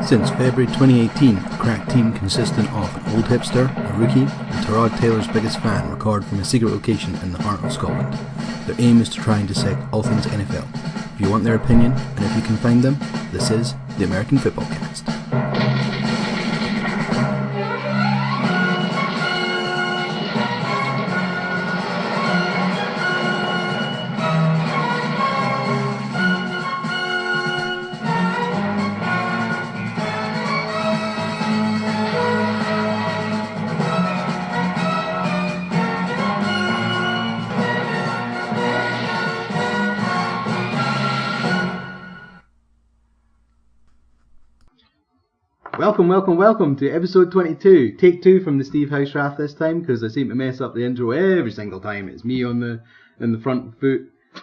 Since February 2018, the crack team consisting of an old hipster, a rookie, and Tyrod Taylor's biggest fan record from a secret location in the heart of Scotland. Their aim is to try and dissect all things NFL. If you want their opinion, and if you can find them, this is the American Fitbaw Cast. Welcome to episode 22. Take two from the Steve Houserath this time, because I seem to mess up the intro every single time. It's me in the front foot.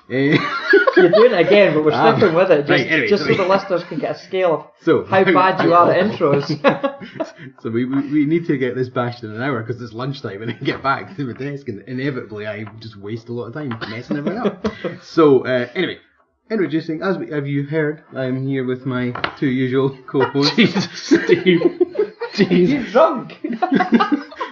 You're doing it again, but we're sticking with it, just so the listeners can get a scale of how bad you are at intros. So we need to get this bashed in an hour, because it's lunchtime and then get back to my desk, and inevitably I just waste a lot of time messing everything up. So anyway, introducing, have you heard, I'm here with my two usual co-hosts. Jesus, Steve. Jeez. You're drunk.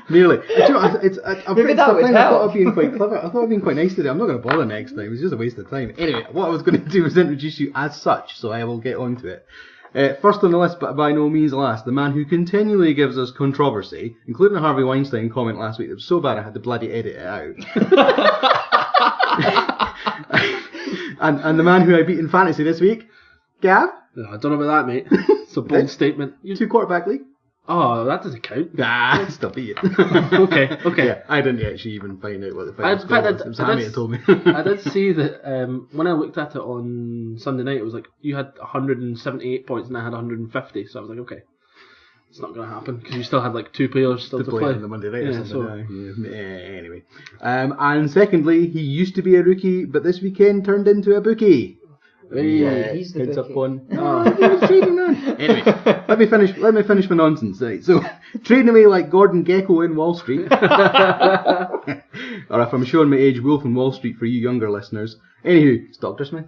Nearly. I thought I'd been quite clever. I thought I'd been quite nice today. I'm not going to bother next time. It's just a waste of time. Anyway, what I was going to do was introduce you as such, so I will get on to it. First on the list, but by no means last, the man who continually gives us controversy, including a Harvey Weinstein comment last week that was so bad I had to bloody edit it out. And the man who I beat in fantasy this week, Gav. I don't know about that, mate. It's a bold statement. 2 quarterback league. Oh, that doesn't count. Still beat it. Okay. Yeah, I didn't actually even find out what the final score was. It was Hammy that told me. I did see that when I looked at it on Sunday night, it was like you had 178 points and I had 150. So I was like, okay, it's not going to happen because you still had like 2 players still to play on the Monday night or something. Anyway. And secondly, he used to be a rookie, but this weekend turned into a bookie. He's the bookie. Anyway, let me finish my nonsense. Right, so trading away like Gordon Gekko in Wall Street, or if I'm showing my age, Wolf in Wall Street for you younger listeners. Anywho, it's Dr. Smith.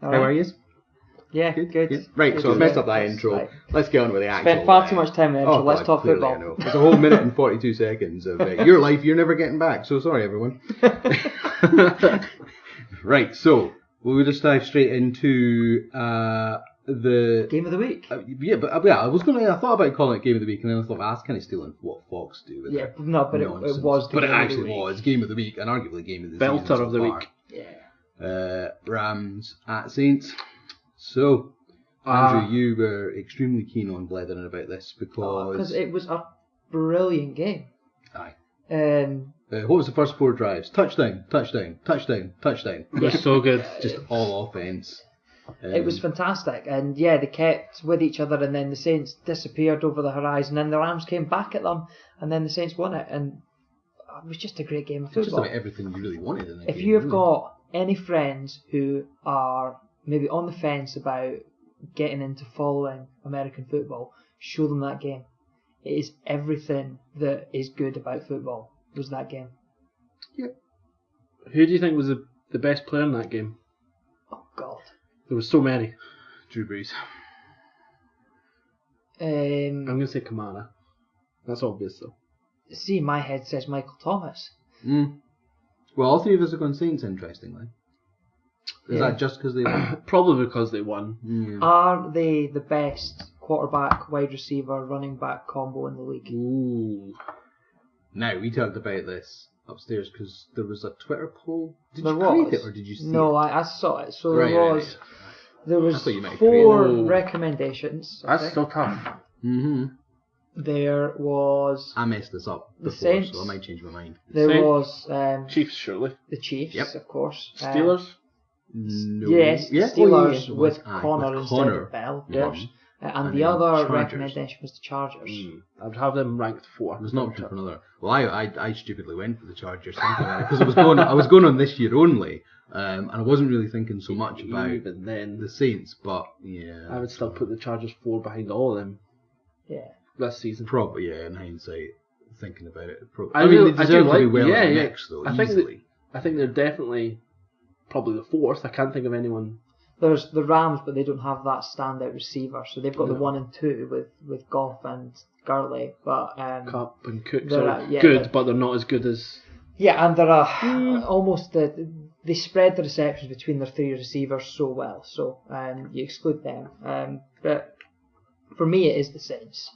How are you? Yeah, good. Right, so I've messed up that intro. Right. Let's get on with the actual. Spent far too much time in the intro. Let's talk clearly, football. I know. It's a whole minute and 42 seconds of your life you're never getting back. So sorry, everyone. Right, so we'll just dive straight into the game of the week. I thought about calling it game of the week, and then I thought, that's kind of stealing what Fox do with it. No, but it was. But it actually was game of the week, and arguably game of the season. Belter of the week. Yeah. Rams at Saints. So, Andrew, you were extremely keen on blethering about this because it was a brilliant game. Aye. What was the first 4 drives? Touchdown. It was so good. Just all offense. It was fantastic, and they kept with each other, and then the Saints disappeared over the horizon, and the Rams came back at them, and then the Saints won it, and it was just a great game of football. Just about everything you really wanted in it. If you've got any friends who are maybe on the fence about getting into following American football, show them that game. It is everything that is good about football was that game. Yep. Who do you think was the best player in that game? Oh, God. There were so many. Drew Brees. I'm going to say Kamara. That's obvious, though. See, my head says Michael Thomas. Well, all 3 of us are going Saints, interestingly. Is that just because they won? Probably because they won. Yeah. Are they the best quarterback, wide receiver, running back combo in the league? Ooh. Now, we talked about this upstairs because there was a Twitter poll. Did you create it or did you see it? No, I saw it. So there was 4 recommendations. That's still tough. Mm-hmm. There was... I messed this up before, Saints, so I might change my mind. There was... Chiefs, surely. The Chiefs, yep. Of course. Steelers? No. Yes, the Steelers with Connor instead of Bell, of course. And the other recommendation was the Chargers. I'd have them ranked 4. There's not for another. Well, I stupidly went for the Chargers thinking about it because I was going on this year only, and I wasn't really thinking so much about the Saints. But yeah, I would still put the Chargers 4 behind all of them. Yeah, this season. Probably, yeah. In hindsight, thinking about it, I mean, they deserve to be well in the mix, though. I think they're definitely probably the 4th. I can't think of anyone. there's the Rams, but they don't have that standout receiver. So they've got the 1 and 2 with Goff and Gurley, but Cup and Cooks are good, but they're not as good as. Yeah, and they're almost they spread the receptions between their 3 receivers so well. So you exclude them, but for me it is the Saints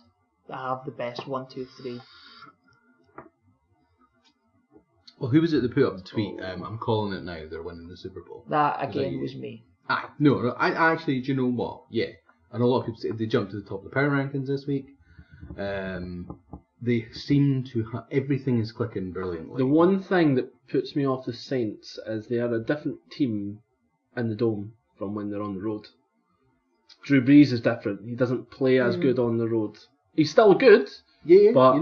that have the best 1, 2, 3. Well, who was it that put up the tweet? I'm calling it now. They're winning the Super Bowl. That again was me. No. I actually, do you know what? Yeah, and a lot of people say they jumped to the top of the power rankings this week. They seem to everything is clicking brilliantly. The one thing that puts me off the Saints is they are a different team in the Dome from when they're on the road. Drew Brees is different. He doesn't play as good on the road. He's still good. Yeah. But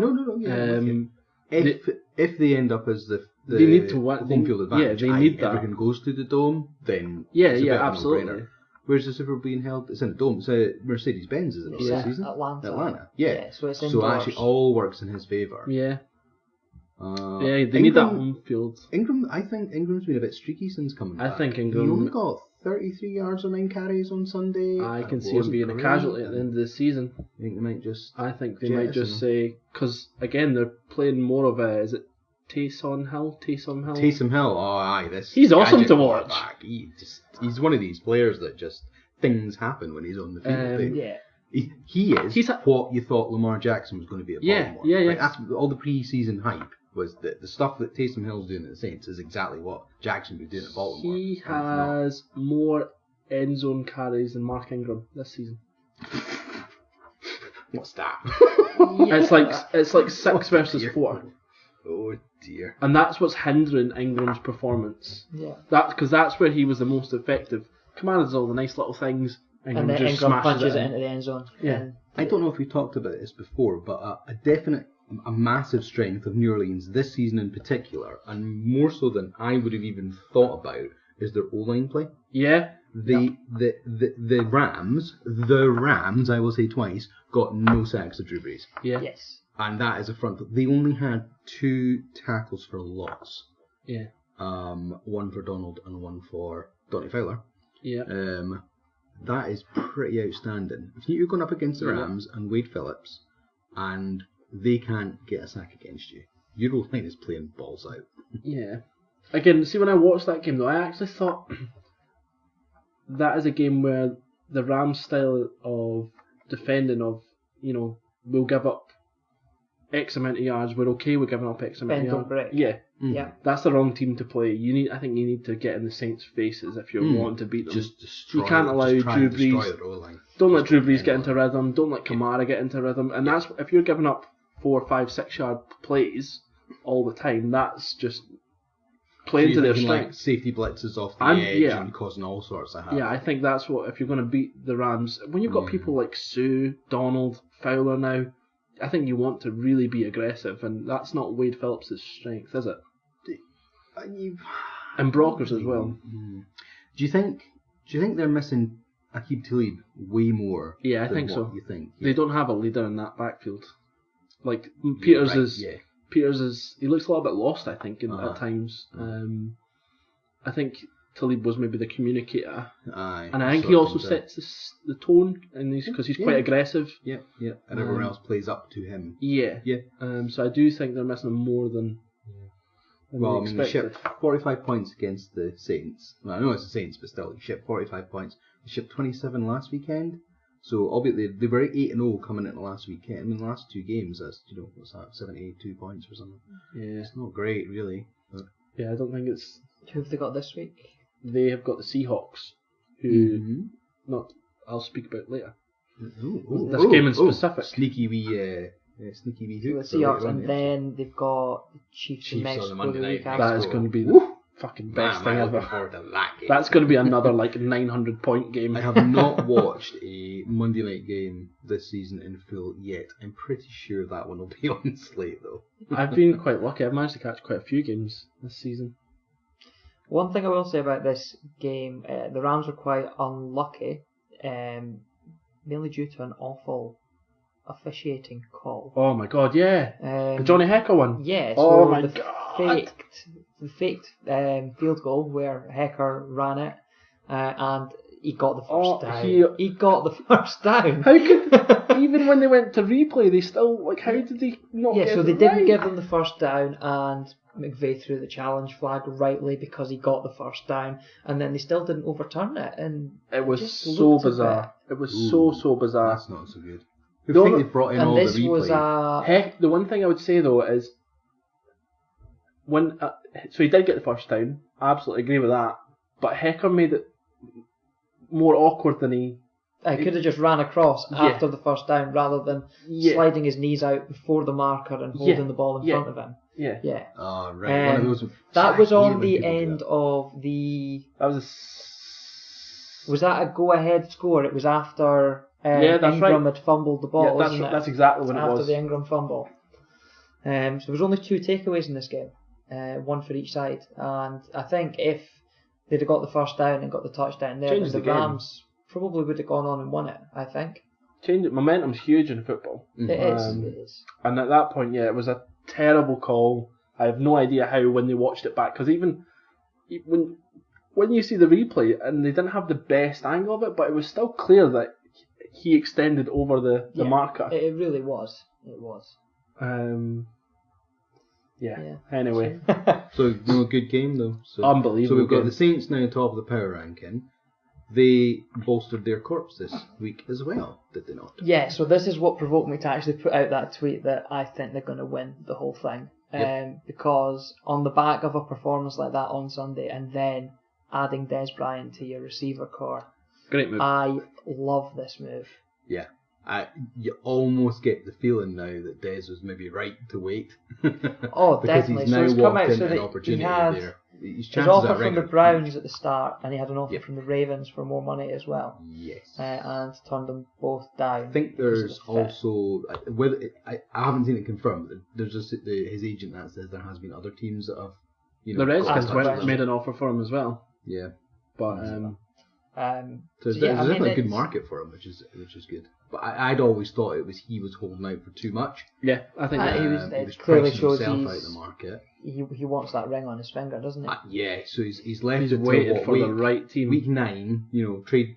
if they end up as the they need to win, home field advantage, they need that. Everyone goes to the Dome, then it's a bit absolutely. of a no-brainer. Where's the Super Bowl being held? It's in the Dome. It's a Mercedes-Benz, is it? It's this season? Atlanta. Yeah. So it's so actually all works in his favour. Yeah. They need that home field. I think Ingram's been a bit streaky since coming back. I think Ingram. He only got 33 yards on 9 carries on Sunday. I can see him being a casualty at the end of the season. I think they might just. I think they might just say, because again they're playing more of a. Is it Taysom Hill? Oh, aye. He's awesome to watch. He's one of these players that just things happen when he's on the field. He's what you thought Lamar Jackson was going to be at Baltimore. Yeah. Like, that's all the pre-season hype was that the stuff that Taysom Hill's doing at the Saints is exactly what Jackson was doing at Baltimore. He has more end zone carries than Mark Ingram this season. What's that? It's like 6 versus 4. Oh dear. And that's what's hindering Ingram's performance. Yeah. Because that's where he was the most effective. Command does all the nice little things. And then Ingram punches it into the end zone. Yeah. I don't know if we talked about this before, but a massive strength of New Orleans this season in particular, and more so than I would have even thought about, is their O-line play. Yeah. The Rams, I will say twice, got no sacks of Drew Brees. Yeah. Yes. And that is a front. They only had 2 tackles for loss. Yeah. One for Donald and one for Donnie Fowler. Yeah. That is pretty outstanding. If you're going up against the Rams and Wade Phillips, and they can't get a sack against you, your O-line is playing balls out. Yeah. Again, see, when I watched that game though, I actually thought that is a game where the Rams' style of defending we'll give up X amount of yards, we're okay with giving up X amount of yards. Break. Yeah. Yeah. That's the wrong team to play. I think you need to get in the Saints' faces if you're wanting to beat them. You can't allow Drew Brees. Don't let Drew Brees get into rhythm. Don't let Kamara get into rhythm. And that's if you're giving up 4, 5, 6 yard plays all the time. That's just playing to their strength. Like safety blitzes off the edge and causing all sorts of havoc. Yeah, I think that's what if you're going to beat the Rams. When you've got people like Sue, Donald, Fowler now. I think you want to really be aggressive, and that's not Wade Phillips' strength, is it? And Brockers as well. Do you think they're missing Aqib Talib way more? Yeah, I think so. You think they don't have a leader in that backfield? Like Peters is. He looks a little bit lost. I think at times. I think Talib was maybe the communicator, and I think he also sets the tone, and because he's quite aggressive. Yeah, and everyone else plays up to him. Yeah. So I do think they're missing him more than. Well, I mean, he shipped 45 points against the Saints. Well, I know it's the Saints, but still, he shipped 45 points. He shipped 27 last weekend. So, albeit they were 8-0 coming into last weekend. I mean, the last 2 games, that's, what's that, 72 points or something. Yeah. It's not great, really. But. Yeah, I don't think it's. Who have they got this week? They have got the Seahawks, who I'll speak about later. This game in specific. Sneaky wee hooks. The Seahawks, and then they've got the Chiefs in Mexico the week after. That is going to be the fucking best thing ever. That's going to be another 900 point game. I have not watched a Monday night game this season in full yet. I'm pretty sure that one will be on the slate though. I've been quite lucky. I've managed to catch quite a few games this season. One thing I will say about this game, the Rams were quite unlucky, mainly due to an awful officiating call. Oh my god, yeah. The Johnny Hecker one. Yeah. So the faked field goal where Hecker ran it, and He got the first down. He got the first down. How could even when they went to replay, they still how did they not? Yeah, get so it they didn't right? give them the first down, and McVeigh threw the challenge flag rightly because he got the first down, and then they still didn't overturn it, and it was so bizarre. It was so bizarre. That's not so good. I think they brought in all the replay. Heck, the one thing I would say though is when so he did get the first down. I absolutely agree with that. But Hecker made it more awkward than he could have just ran across after the first down rather than sliding his knees out before the marker and holding the ball in front of him. Yeah. Oh, right. One of those. That was on the end of the. That was. Was that a go-ahead score? It was after that's Ingram right. had fumbled the ball, wasn't it? That's exactly what it was. After the Ingram fumble. So there was only 2 takeaways in this game, one for each side, and I think if they'd have got the first down and got the touchdown there, the Rams probably would have gone on and won it, I think. Momentum's huge in football. It is. And at that point, it was a terrible call. I have no idea how when they watched it back, because even when you see the replay, and they didn't have the best angle of it, but it was still clear that he extended over the marker. It really was. It was. Anyway. So, good game though. So, unbelievable. So we've got the Saints now top of the power ranking. They bolstered their corps this week as well, did they not? Yeah, so this is what provoked me to actually put out that tweet that I think they're going to win the whole thing. Because on the back of a performance like that on Sunday and then adding Des Bryant to your receiver corps, great move. I love this move. Yeah. You almost get the feeling now that Des was maybe right to wait. Oh, because definitely. He's now so he's come out into so an that opportunity he had there. His offer from the Browns at the start, and he had an offer from the Ravens for more money as well. Yes. And turned them both down. I think there's also, I haven't seen it confirmed, there's just his agent that says there has been other teams that have, the Redskins made an offer for him as well. Yeah. But there's definitely a good market for him, which is good. But I'd always thought he was holding out for too much. Yeah, I think he was clearly shows himself out of the market. He wants that ring on his finger, doesn't he? So he's left. He's waited for the right team. Week 9,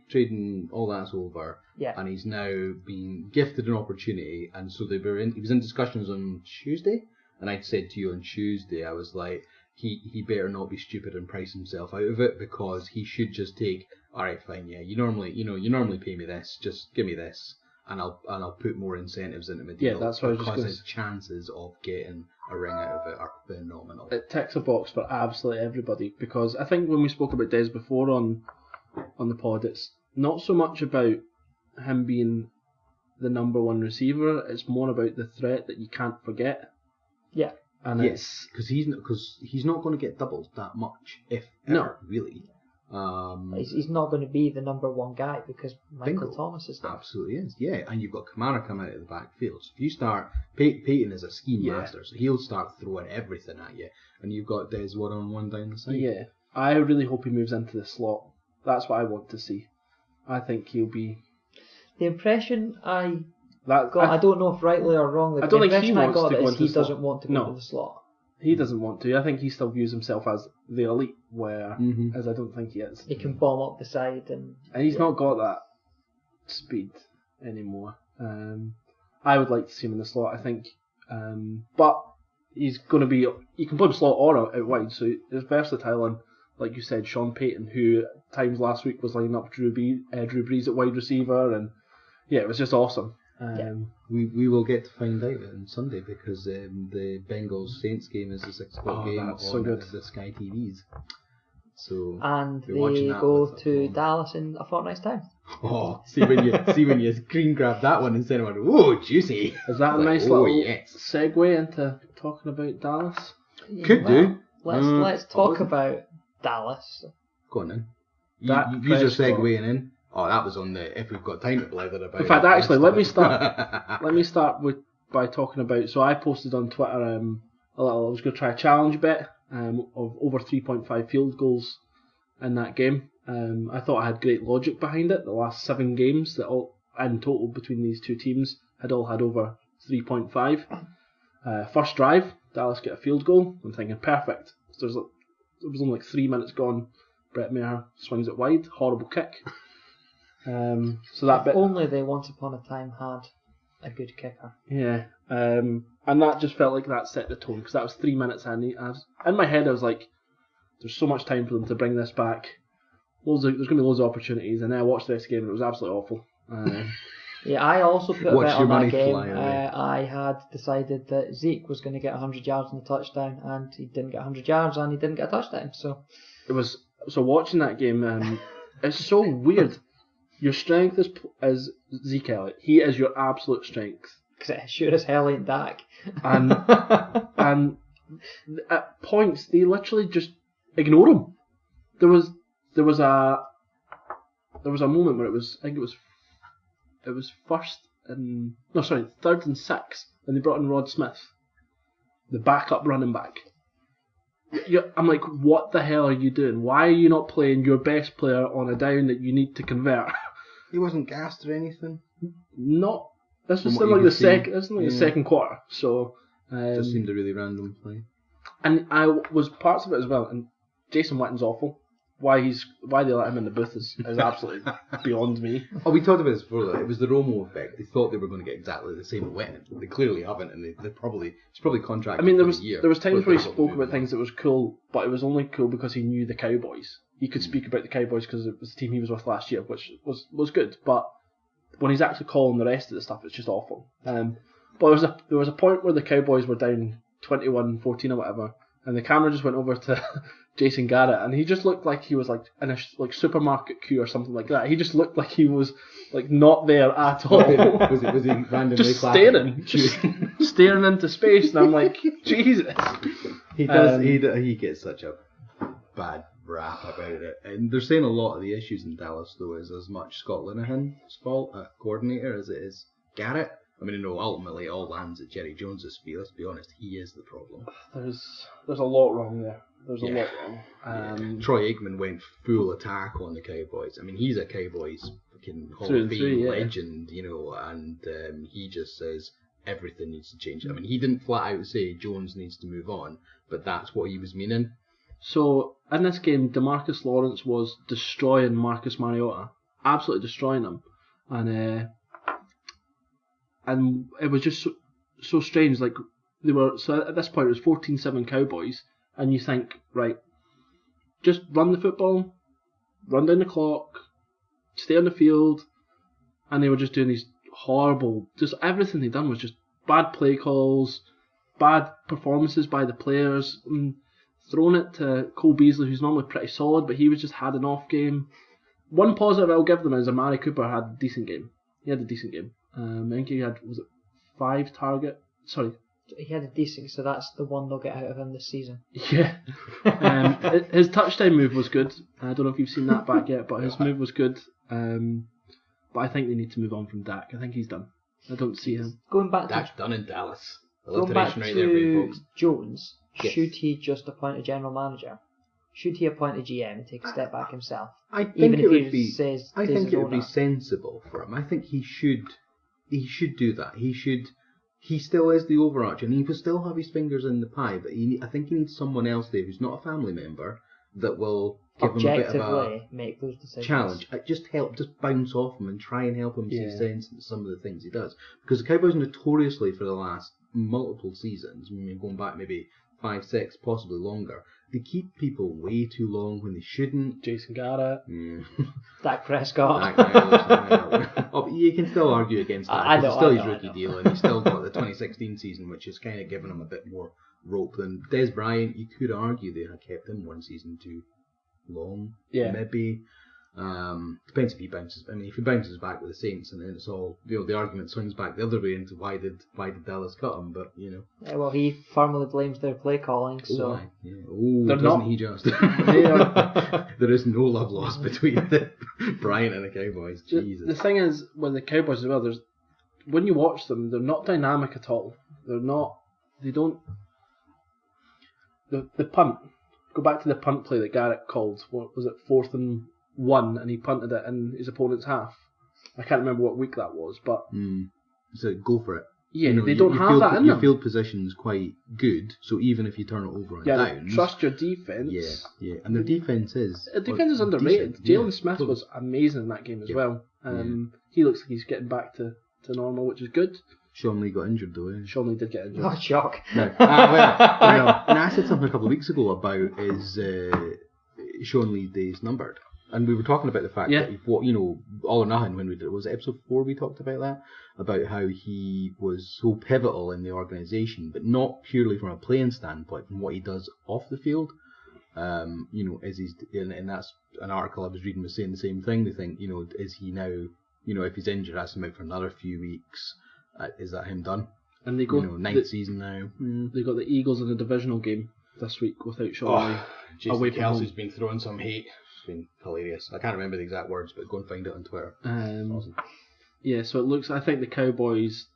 trading all that's over. Yeah. And he's now been gifted an opportunity, and so he was in discussions on Tuesday, and I'd said to you on Tuesday, I was like, he better not be stupid and price himself out of it, because he should just take, all right, fine, you normally pay me this, just give me this, and I'll put more incentives into my deal. Yeah, that's what I was just because his chances of getting a ring out of it are phenomenal. It ticks a box for absolutely everybody, because I think when we spoke about Des before on the pod, it's not so much about him being the number one receiver, it's more about the threat that you can't forget. Yeah. And yes, because he's not going to get doubled that much, if ever, really. He's not going to be the number one guy because Michael Thomas is there. Absolutely is, yeah. And you've got Kamara coming out of the backfield. So if you start, Peyton is a scheme master, so he'll start throwing everything at you. And you've got Des one down the side. Yeah, I really hope he moves into the slot. That's what I want to see. I think he'll be. The impression I don't know if rightly or wrongly. I don't think he doesn't want to go to the slot. He doesn't want to. I think he still views himself as the elite, as I don't think he is. He can bomb up the side and he's not got that speed anymore. I would like to see him in the slot, I think, but he's going to be. You can play him slot or out wide, so he's versatile. And like you said, Sean Payton, who at times last week was lining up Drew Brees at wide receiver, and it was just awesome. We will get to find out on Sunday, because the Bengals Saints game is a 6 o'clock game on the Sky TVs. So and they go to Dallas in a fortnight's time. Oh, see when you screen grab that one and send it, oh, juicy! Is that a nice little segue into talking about Dallas? Do. Let's talk about Dallas. Go on then. Use your segueing in. Oh, that was on the if we've got time to blather about. In fact, actually, let me start by talking about. So I posted on Twitter I was going to try a challenge bet of over 3.5 field goals in that game. I thought I had great logic behind it. The last 7 games that all in total between these two teams had all had over 3.5. First drive, Dallas get a field goal. I'm thinking perfect. There was only like 3 minutes gone. Brett Maher swings it wide, horrible kick. So that bit. Only they once upon a time had a good kicker. Yeah. And that just felt like that set the tone, because that was 3 minutes in my head I was like, there's so much time for them to bring this back. There's going to be loads of opportunities, and then I watched the next game and it was absolutely awful. Yeah, I also put a bet on that game. I had decided that Zeke was going to get 100 yards and a touchdown, and he didn't get 100 yards and he didn't get a touchdown. So watching that game, it's so weird. Your strength is Zeke Elliott. He is your absolute strength. Because it sure as hell ain't Dak. And at points they literally just ignore him. There was a moment where it was third and 6, and they brought in Rod Smith, the backup running back. I'm like, what the hell are you doing? Why are you not playing your best player on a down that you need to convert? He wasn't gassed or anything. Not. This was still like the second. This was like the second quarter. So just seemed a really random play. And I was parts of it as well. And Jason Witten's awful. Why they let him in the booth is absolutely beyond me. Oh, we talked about this before. Though. It was the Romo effect. They thought they were going to get exactly the same with Witten. They clearly haven't, and it's probably contracted. I mean, there was times where he spoke about things that was cool, but it was only cool because he knew the Cowboys. He could speak about the Cowboys because it was the team he was with last year, which was good. But when he's actually calling the rest of the stuff, it's just awful. But there was a point where the Cowboys were down 21-14 or whatever, and the camera just went over to Jason Garrett, and he just looked like he was like in a supermarket queue or something like that. He just looked like he was like not there at all. Was he randomly just staring into space? And I'm like, Jesus. He does. He gets such a bad rap about it, and they're saying a lot of the issues in Dallas though is as much Scott Linehan's fault, a coordinator, as it is Garrett. I mean, ultimately it all lands at Jerry Jones' feet. Let's be honest, he is the problem. There's a lot wrong there. There's a lot wrong. Troy Aikman went full attack on the Cowboys. I mean, he's a Cowboys fucking Hall of Fame legend, and he just says everything needs to change. I mean, he didn't flat out say Jones needs to move on, but that's what he was meaning. So, in this game, DeMarcus Lawrence was destroying Marcus Mariota. Absolutely destroying him. And it was just so strange. Like, at this point, it was 14-7 Cowboys. And you think, right, just run the football, run down the clock, stay on the field. And they were just doing these horrible, just everything they done was just bad play calls, bad performances by the players, and throwing it to Cole Beasley, who's normally pretty solid, but he was just had an off game. One positive I'll give them is Amari Cooper had a decent game. He had a decent game. I think he had, was it 5 target? Sorry. He had a decent, so that's the one they'll get out of him this season. Yeah. His touchdown move was good. I don't know if you've seen that back yet, but his move was good. But I think they need to move on from Dak. I think he's done. I don't see him. Dak's done in Dallas. Going back to Jones, should he just appoint a general manager? Should he appoint a GM and take a step back himself? I think it would be sensible for him. I think he should do that. He still is the overarcher, and he will still have his fingers in the pie, but I think he needs someone else there who's not a family member that will give him a bit of a make those decisions. Challenge. Just bounce off him and try and help him see sense in some of the things he does. Because the Cowboys notoriously for the last multiple seasons, going back maybe 5, 6, possibly longer, they keep people way too long when they shouldn't. Jason Garrett. Dak Prescott. You can still argue against that. It's still his rookie deal, and he's still got the 2016 season, which is kind of giving him a bit more rope than Des Bryant. You could argue they had kept him one season too long. Yeah. Maybe. Depends if he bounces. I mean, if he bounces back with the Saints, and then it's all the argument swings back the other way into why did Dallas cut him? But Yeah, well, he firmly blames their play calling. So doesn't he just? There is no love lost between Bryant and the Cowboys. Jesus. The thing is, with the Cowboys as well, when you watch them, they're not dynamic at all. They're not. They don't. The punt. Go back to the punt play that Garrett called. What was it? 4th and 1, and he punted it in his opponent's half. I can't remember what week that was, but so go for it. Yeah, they don't have that in them. Your field position's quite good, so even if you turn it over and downs... trust your defence. Yeah, and their defence is... Their defence is underrated. Jalen Smith was amazing in that game as well. He looks like he's getting back to normal, which is good. Sean Lee got injured though, Sean Lee did get injured. Oh, shock. No. I said something a couple of weeks ago about Sean Lee's days numbered. And we were talking about the fact that, All or Nothing, when we did, was it episode 4 we talked about that? About how he was so pivotal in the organisation, but not purely from a playing standpoint, from what he does off the field. As he's, and that's an article I was reading was saying the same thing. They think, is he now, if he's injured, has him out for another few weeks, is that him done? And they go ninth season now. They got the Eagles in a divisional game this week without Sean Lee. Jason Kelsey's been throwing some hate. Been hilarious. I can't remember the exact words, but go and find it on Twitter. Awesome. Yeah, so it looks. I think the Cowboys.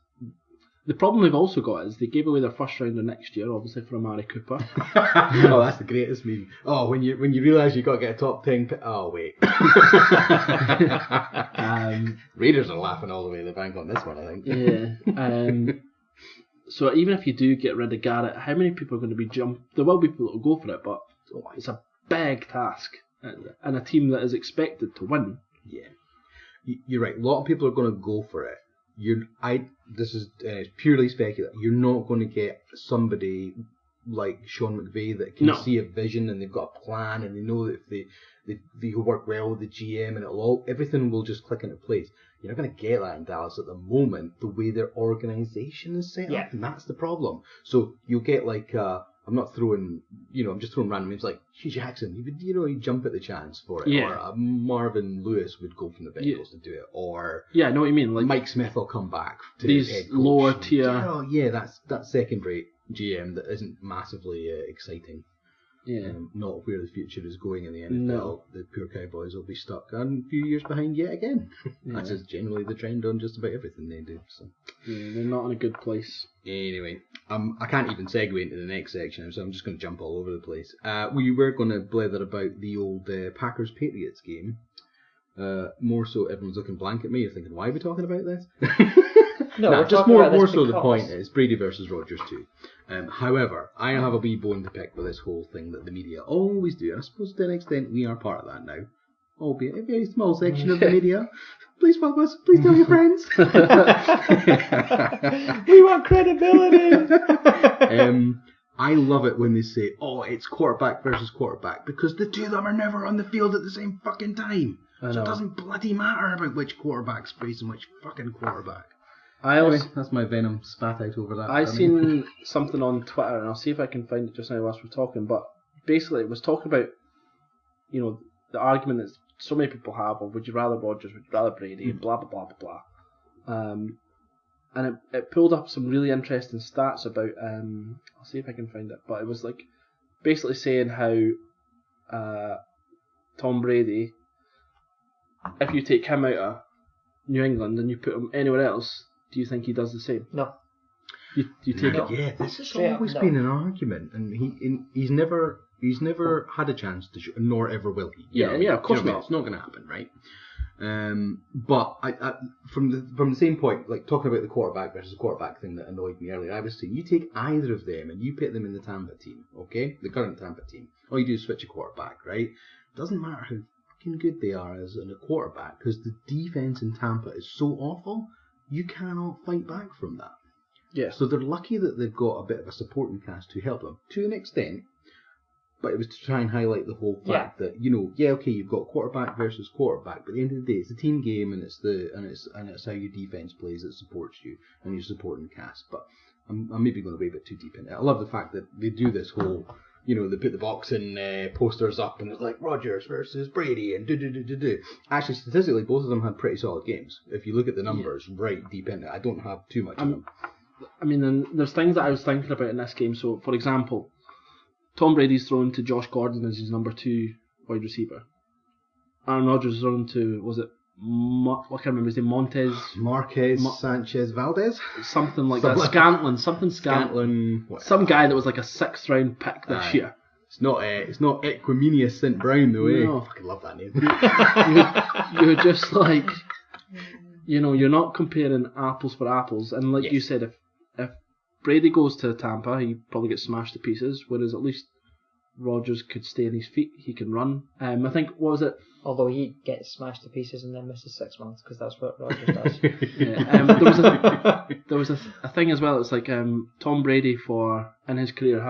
The problem they've also got is they gave away their first rounder next year, obviously for Amari Cooper. Oh, that's the greatest meme. Oh, when you realise you got to get a top 10 pick. Oh wait. Raiders are laughing all the way to the bank on this one, I think. Yeah. So even if you do get rid of Garrett, how many people are going to be There will be people that will go for it, but it's a big task. And a team that is expected to win. Yeah, you're right. A lot of people are going to go for it. This is purely speculative. You're not going to get somebody like Sean McVay that can see a vision and they've got a plan and they know that if they work well with the GM and everything will just click into place. You're not going to get that in Dallas at the moment. The way their organisation is set up, and that's the problem. So you'll get like. I'm not throwing, I'm just throwing random names like Hugh Jackson. He'd jump at the chance for it. Yeah. Or Marvin Lewis would go from the Bengals to do it. Or I know what you mean. Like Mike Smith will come back to these head coach lower tier. That's second-rate GM that isn't massively exciting. Yeah. Not where the future is going in the NFL. No. The poor Cowboys will be stuck a few years behind yet again. That's just generally the trend on just about everything they do. So. Yeah, they're not in a good place. Anyway, I can't even segue into the next section, so I'm just going to jump all over the place. We were going to blather about the old Packers-Patriots game. More so, everyone's looking blank at me. You're thinking, why are we talking about this? No, just more so the point is Brady versus Rodgers too. However, I have a wee bone to pick with this whole thing that the media always do, and I suppose to an extent we are part of that now, albeit a very small section of the media. Please follow us. Please tell your friends. We want credibility. I love it when they say, "Oh, it's quarterback versus quarterback," because the two of them are never on the field at the same fucking time. So it doesn't bloody matter about which quarterback's facing which fucking quarterback. That's my venom spat out over that. I seen something on Twitter, and I'll see if I can find it just now whilst we're talking. But basically, it was talking about, the argument that so many people have of would you rather Rodgers, would you rather Brady, and blah blah blah blah blah. And it pulled up some really interesting stats about. I'll see if I can find it. But it was like basically saying how Tom Brady, if you take him out of New England and you put him anywhere else, do you think he does the same? No. You take it? Yeah, this has always been an argument, and he's never had a chance to shoot, nor ever will he. Yeah, of course not. It's not going to happen, right? But I from the same point, like talking about the quarterback versus quarterback thing that annoyed me earlier, I was saying you take either of them and you put them in the Tampa team, okay, the current Tampa team. All you do is switch a quarterback, right? Doesn't matter how fucking good they are as a quarterback, because the defense in Tampa is so awful, you cannot fight back from that. Yeah. So they're lucky that they've got a bit of a supporting cast to help them to an extent. But it was to try and highlight the whole fact that okay, you've got quarterback versus quarterback, but at the end of the day, it's a team game, and it's how your defense plays that supports you and your supporting cast. But I'm maybe going to be a bit too deep in it. I love the fact that they do this whole, they put the boxing posters up, and it's like Rodgers versus Brady, and do. Actually, statistically, both of them had pretty solid games. If you look at the numbers, right deep in it, I don't have too much of them. I mean, and there's things that I was thinking about in this game. So, for example, Tom Brady's thrown to Josh Gordon as his number 2 wide receiver. Aaron Rodgers is thrown to, was it, I can't remember his name, Marquez Sanchez Valdez? Something like that. Scantlin. Some guy that was like a 6th round pick this year. It's not Equiminius St. Brown though, eh? No. I fucking love that name. You're just like, you're not comparing apples for apples. And like you said, Brady goes to Tampa, he probably gets smashed to pieces, whereas at least Rodgers could stay on his feet, he can run. I think, what was it? Although he gets smashed to pieces and then misses 6 months, because that's what Rodgers does. There was a thing as well, it's like Tom Brady in his career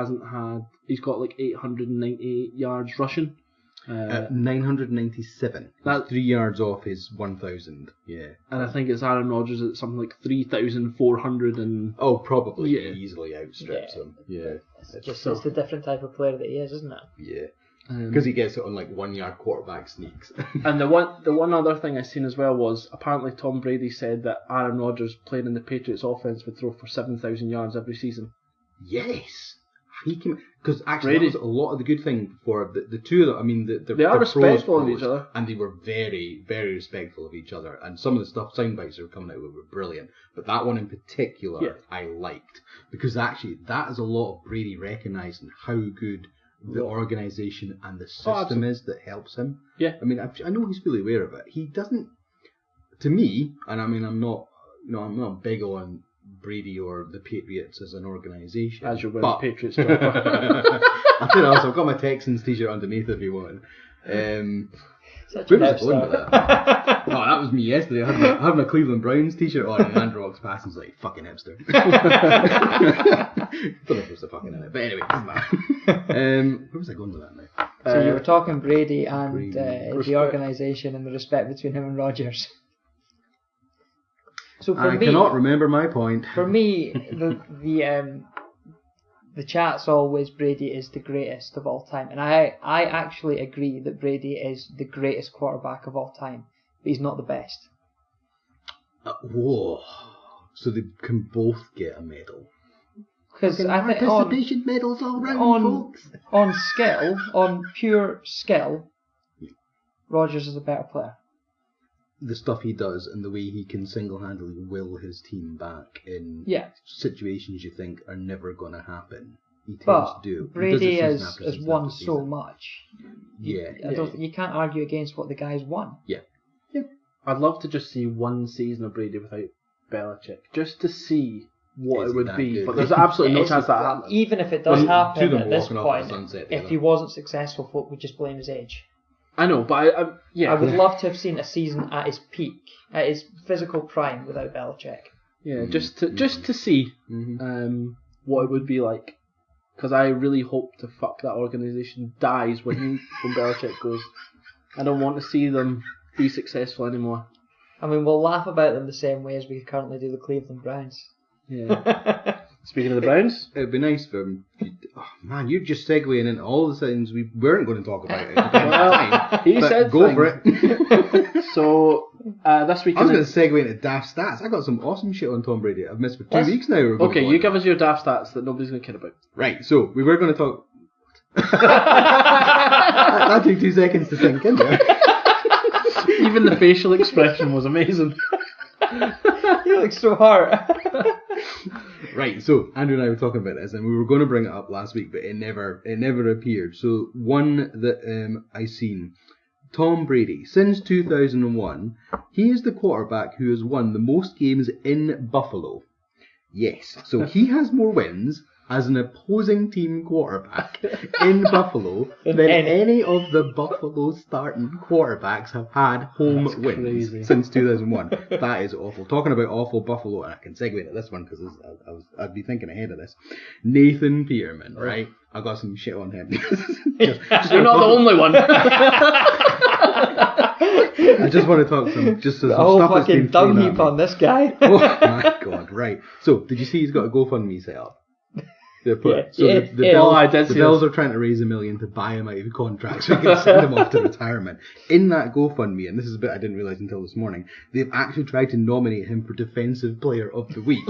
he's got like 898 yards rushing. 997. That's 3 yards off his 1,000. Yeah. And I think it's Aaron Rodgers at something like 3,400 and... Oh, probably. Yeah. Easily outstrips him. Yeah. It's the different type of player that he is, isn't it? Yeah. Because he gets it on like 1 yard quarterback sneaks. And the one other thing I seen as well was apparently Tom Brady said that Aaron Rodgers playing in the Patriots offense would throw for 7,000 yards every season. Yes. He can, because actually that was a lot of the good thing for the two of them. I mean, they are respectful of each other, and they were very, very respectful of each other. And some of the sound bites that were coming out were brilliant. But that one in particular, I liked, because actually that is a lot of Brady recognising how good the organisation and the system is that helps him. Yeah, I mean, I know he's fully aware of it. He doesn't, to me, and I mean, I'm not big on Brady or the Patriots as an organisation. As you're wearing Patriots jumper. I think also I've got my Texans t-shirt underneath if you want. Where was I going with that? Oh, that was me yesterday. I had my Cleveland Browns t-shirt on and Andrew walks past and was like, fucking hipster. Don't know if there's a fucking in it, but anyway, doesn't matter. Where was I going with that now? So you were talking Brady and the organisation and the respect between him and Rodgers. So I cannot remember my point. For me, the chat's always Brady is the greatest of all time, and I actually agree that Brady is the greatest quarterback of all time, but he's not the best. Whoa! So they can both get a medal. Because I think participation medals all round, folks. On skill, on pure skill, Rodgers is a better player. The stuff he does and the way he can single-handedly will his team back in situations you think are never going to happen. He tends to do it. Brady has won so much. You can't argue against what the guy's won. Yeah. I'd love to just see one season of Brady without Belichick, just to see what it would be. Good? But there's absolutely no chance that happens. Even if it does happen at this point, if he wasn't successful, folk would just blame his age. I know, but I would love to have seen a season at his peak, at his physical prime, without Belichick. Yeah, just to see what it would be like, because I really hope the fuck that organisation dies when Belichick goes. I don't want to see them be successful anymore. I mean, we'll laugh about them the same way as we currently do the Cleveland Browns. Yeah. Speaking of the Browns, it'd be nice for them. Oh man, you're just segueing into all the things we weren't going to talk about. Well, he said go for it. So this week I was going to segue into daft stats. I got some awesome shit on Tom Brady. I've missed for 2 weeks now. Okay, you give us your daft stats that nobody's going to care about. Right. So we were going to talk. that took 2 seconds to sink in there. Even the facial expression was amazing. You look so hard. Right, so Andrew and I were talking about this, and we were going to bring it up last week, but it never appeared. So one that I seen, Tom Brady, since 2001, he is the quarterback who has won the most games in Buffalo. Yes, so he has more wins as an opposing team quarterback in Buffalo than any of the Buffalo starting quarterbacks have had home wins since 2001. That is awful. Talking about awful Buffalo, and I can segue into this one because I'd be thinking ahead of this. Nathan Peterman, right? I got some shit on him. You're not the only one. I just want to talk some stuff that's been dung heap on this guy. Oh my god! Right. So, did you see he's got a GoFundMe set up? The Bills are trying to raise $1 million to buy him out of contract so he can send him off to retirement. In that GoFundMe, and this is a bit I didn't realise until this morning, they've actually tried to nominate him for Defensive Player of the Week.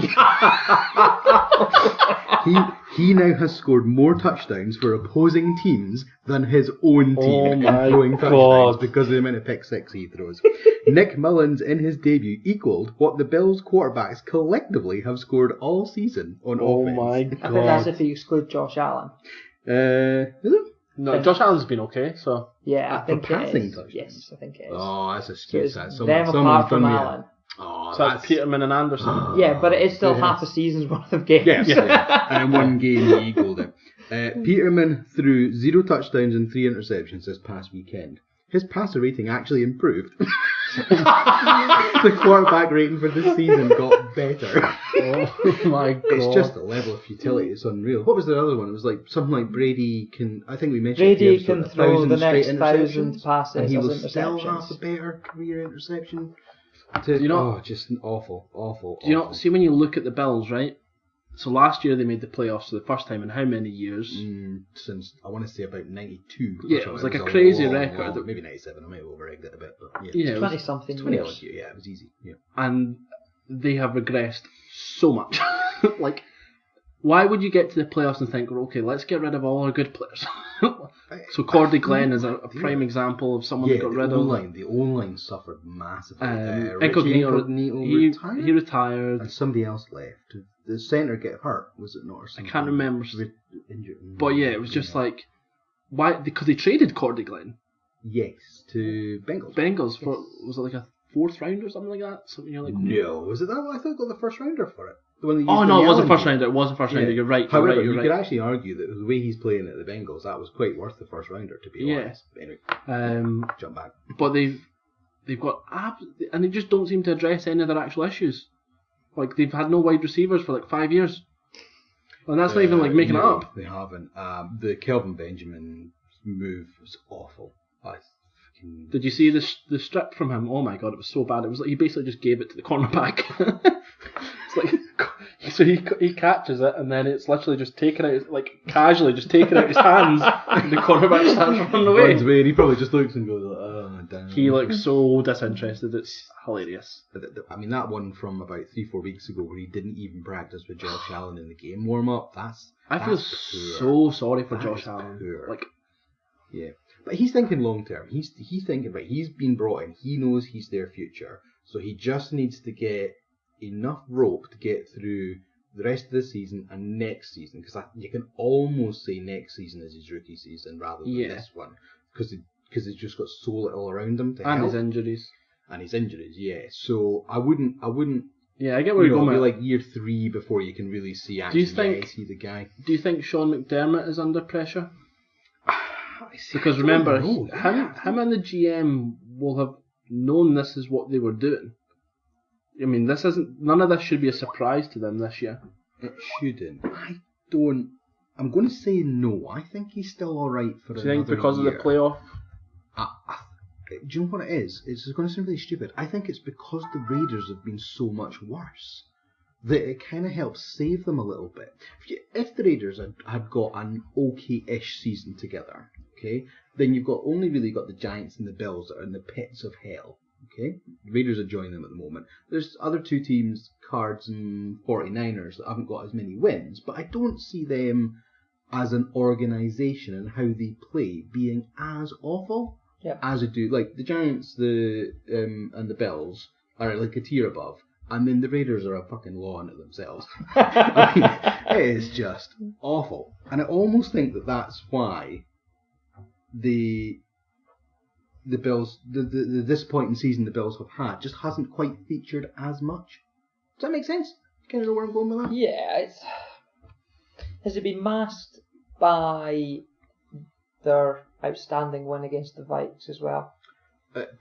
He now has scored more touchdowns for opposing teams than his own team in throwing touchdowns because of the amount of pick six he throws. Nick Mullins in his debut equalled what the Bills quarterbacks collectively have scored all season on offense. Oh my god. I think that's if you exclude Josh Allen. Is it? No, Josh Allen's been okay, so... Yeah, I think passing it is. touchdowns. Yes, I think it is. Oh, that's a excuse. So them apart from Allen. Oh, so that's Peterman and Anderson. Yeah, but it is still half a season's worth of games. Yes, yeah. And in one game he equalled it. Peterman threw 0 touchdowns and 3 interceptions this past weekend. His passer rating actually improved. The quarterback rating for this season got better. Oh my god. It's just the level of futility, it's unreal. What was the other one? It was like something like Brady can, I think we mentioned Brady can throw the next 1,000 passes and he as will interceptions. still have a better career interception. Just awful. Do you not see when you look at the Bills, right? So last year they made the playoffs for the first time in how many years? Since I want to say about 92. Yeah, it was like a crazy record. Maybe 97. I might have over-egged it a bit, but yeah, 20 something. 20 odd years. Yeah, it was easy. Yeah, and they have regressed so much. Like, why would you get to the playoffs and think, okay, let's get rid of all our good players? So Cordy Glenn is a prime example of someone that got rid of. The O-line suffered massively. Incognito retired. He retired. And somebody else left. Did the centre get hurt? Was it not? Or I can't remember. Injured. But yeah, it was just like, why? Because they traded Cordy Glenn. Yes, to Bengals. Bengals for was it like a 4th round or something like that? Something you're like, no, was it that one? I thought it got the first rounder for it. The one that it was a first rounder. It was a first rounder. You're right. However, you right. could actually argue that the way he's playing at the Bengals, that was quite worth the first rounder, to be honest. Anyway, jump back. But they've got and they just don't seem to address any of their actual issues. Like they've had no wide receivers for like 5 years, and that's not even like making it up. They haven't. The Kelvin Benjamin move was awful. Did you see the strip from him? Oh my god, it was so bad. It was like he basically just gave it to the cornerback. It's like, so he catches it and then it's literally just taken out, like casually just taken out his hands, and the cornerback starts running away. Runs away and he probably just looks and goes, oh damn. He looks so disinterested. It's hilarious. I mean, that one from about 3-4 weeks ago where he didn't even practice with Josh Allen in the game warm up. I feel so sorry for Josh Allen. Poor. Like, yeah. But he's thinking long term. He's thinking, right, he's been brought in. He knows he's their future. So he just needs to get enough rope to get through the rest of the season and next season. Because you can almost say next season is his rookie season rather than this one. Because he's just got so little around him to help. And his injuries. Yeah. So I wouldn't. Yeah, I get where you're going. It'll be like year 3 before you can really see actually, is he the guy? Do you think Sean McDermott is under pressure? Because remember, him and the GM will have known this is what they were doing. I mean, none of this should be a surprise to them this year. It shouldn't. I'm going to say no. I think he's still alright for another year. Do you think because of the playoff? Do you know what it is? It's going to sound really stupid. I think it's because the Raiders have been so much worse that it kind of helps save them a little bit. If the Raiders had got an okay-ish season together, okay, then you've only really got the Giants and the Bills that are in the pits of hell, okay? The Raiders are joining them at the moment. There's other 2 teams, Cards and 49ers, that haven't got as many wins, but I don't see them as an organisation and how they play being as awful as they do. Like, the Giants and the Bills are like a tier above. And then the Raiders are a fucking law unto themselves. I mean, it is just awful. And I almost think that that's why the Bills, the disappointing season the Bills have had, just hasn't quite featured as much. Does that make sense? You kind of know where I'm going with that? Yeah. Has it been masked by their outstanding win against the Vikes as well?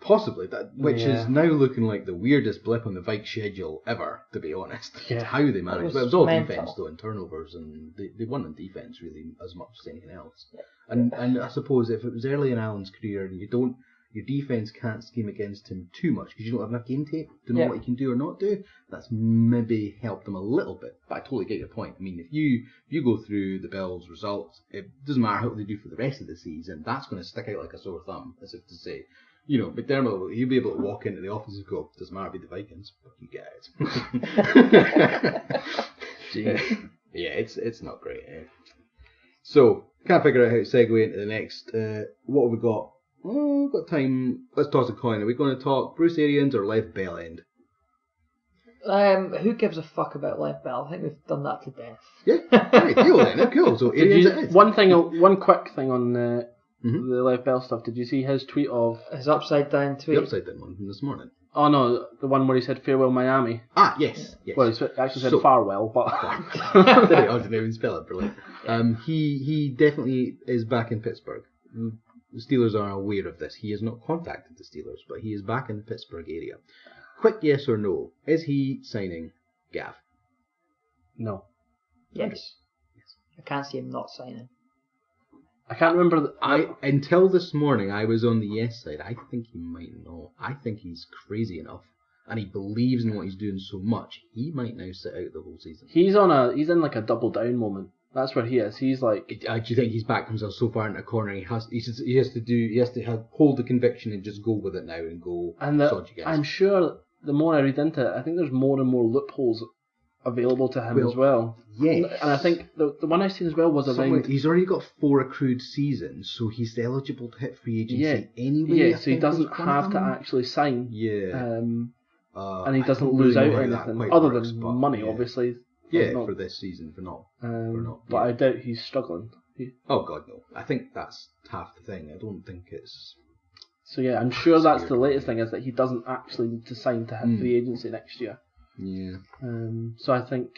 Possibly, which is now looking like the weirdest blip on the Vikes schedule ever, to be honest. Yeah. How they managed. It was all defence though, and turnovers, and they won on defence really as much as anything else. Yeah. And I suppose if it was early in Allen's career and your defence can't scheme against him too much because you don't have enough game tape to know what he can do or not do, that's maybe helped them a little bit. But I totally get your point. I mean, if you go through the Bills' results, it doesn't matter how they do for the rest of the season, that's going to stick out like a sore thumb, as if to say, you know, McDermott, he'll be able to walk into the office and go, doesn't matter, be the Vikings, fucking guys. Yeah, it's not great. So, can't figure out how to segue into the next. What have we got? Oh, we've got time. Let's toss a coin. Are we going to talk Bruce Arians or left bell end? Who gives a fuck about left bell? I think we've done that to death. Yeah, right, cool then. Cool. So Arians it is. One quick thing on the left bell stuff. Did you see his tweet of his upside down tweet? The upside down one from this morning. Oh no, the one where he said farewell Miami. Ah, yes. Well, he actually said farewell, but I didn't even spell it, brilliant. He definitely is back in Pittsburgh. The Steelers are aware of this. He has not contacted the Steelers, but he is back in the Pittsburgh area. Quick yes or no. Is he signing Gav? No. Yes. I can't see him not signing. I can't remember. Until this morning, I was on the yes side. I think he might not. I think he's crazy enough, and he believes in what he's doing so much. He might now sit out the whole season. He's in like a double down moment. That's where he is. He's like. Do you think he's backed himself so far into a corner? He has to hold the conviction and just go with it now and go. And I'm sure the more I read into it, I think there's more and more loopholes available to him as well. Yes. And I think the one I've seen as well was around... He's already got 4 accrued seasons, so he's eligible to hit free agency anyway. Yeah, so he doesn't have to actually sign. Yeah. And he doesn't lose out on anything, other than money, obviously. Yeah, for this season, for not. But I doubt he's struggling. Oh, God, no. I think that's half the thing. I don't think it's... So yeah, I'm sure that's the latest thing, is that he doesn't actually need to sign to hit free agency next year. Yeah. So I think,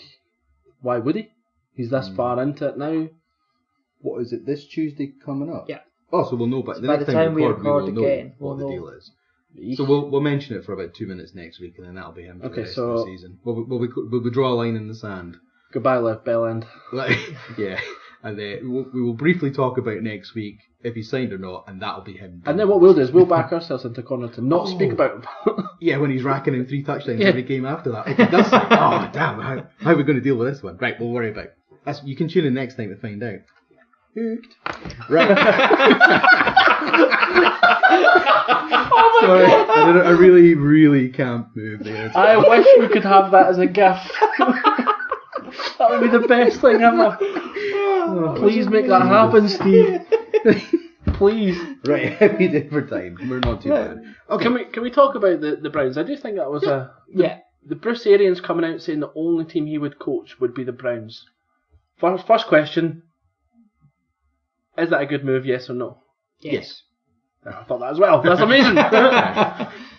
why would he? He's this far into it now. What is it, this Tuesday coming up? Yeah. Oh, so we'll know, but by the time we record again, what the deal is. So we'll mention it for about 2 minutes next week, and then that'll be him for the rest of the season. We'll draw a line in the sand. Goodbye, Lev Bellend. Yeah. And we will briefly talk about next week if he's signed or not, and that'll be him. And then what we'll do is we'll back ourselves into corner to not speak about him. Yeah, when he's racking in 3 touchdowns every game after that. If he does say, oh damn, how are we going to deal with this one? Right, we'll worry about it. You can tune in next time to find out. Hooked. Right. Sorry, I did a really, really camp move there. I wish we could have that as a gif. That would be the best thing ever. Please make that happen, Steve. Please. Right, how we did for time. We're not too bad. Okay. Can we talk about the Browns? I do think that was the Bruce Arians coming out saying the only team he would coach would be the Browns. First question. Is that a good move, yes or no? Yes. I thought that as well. That's amazing.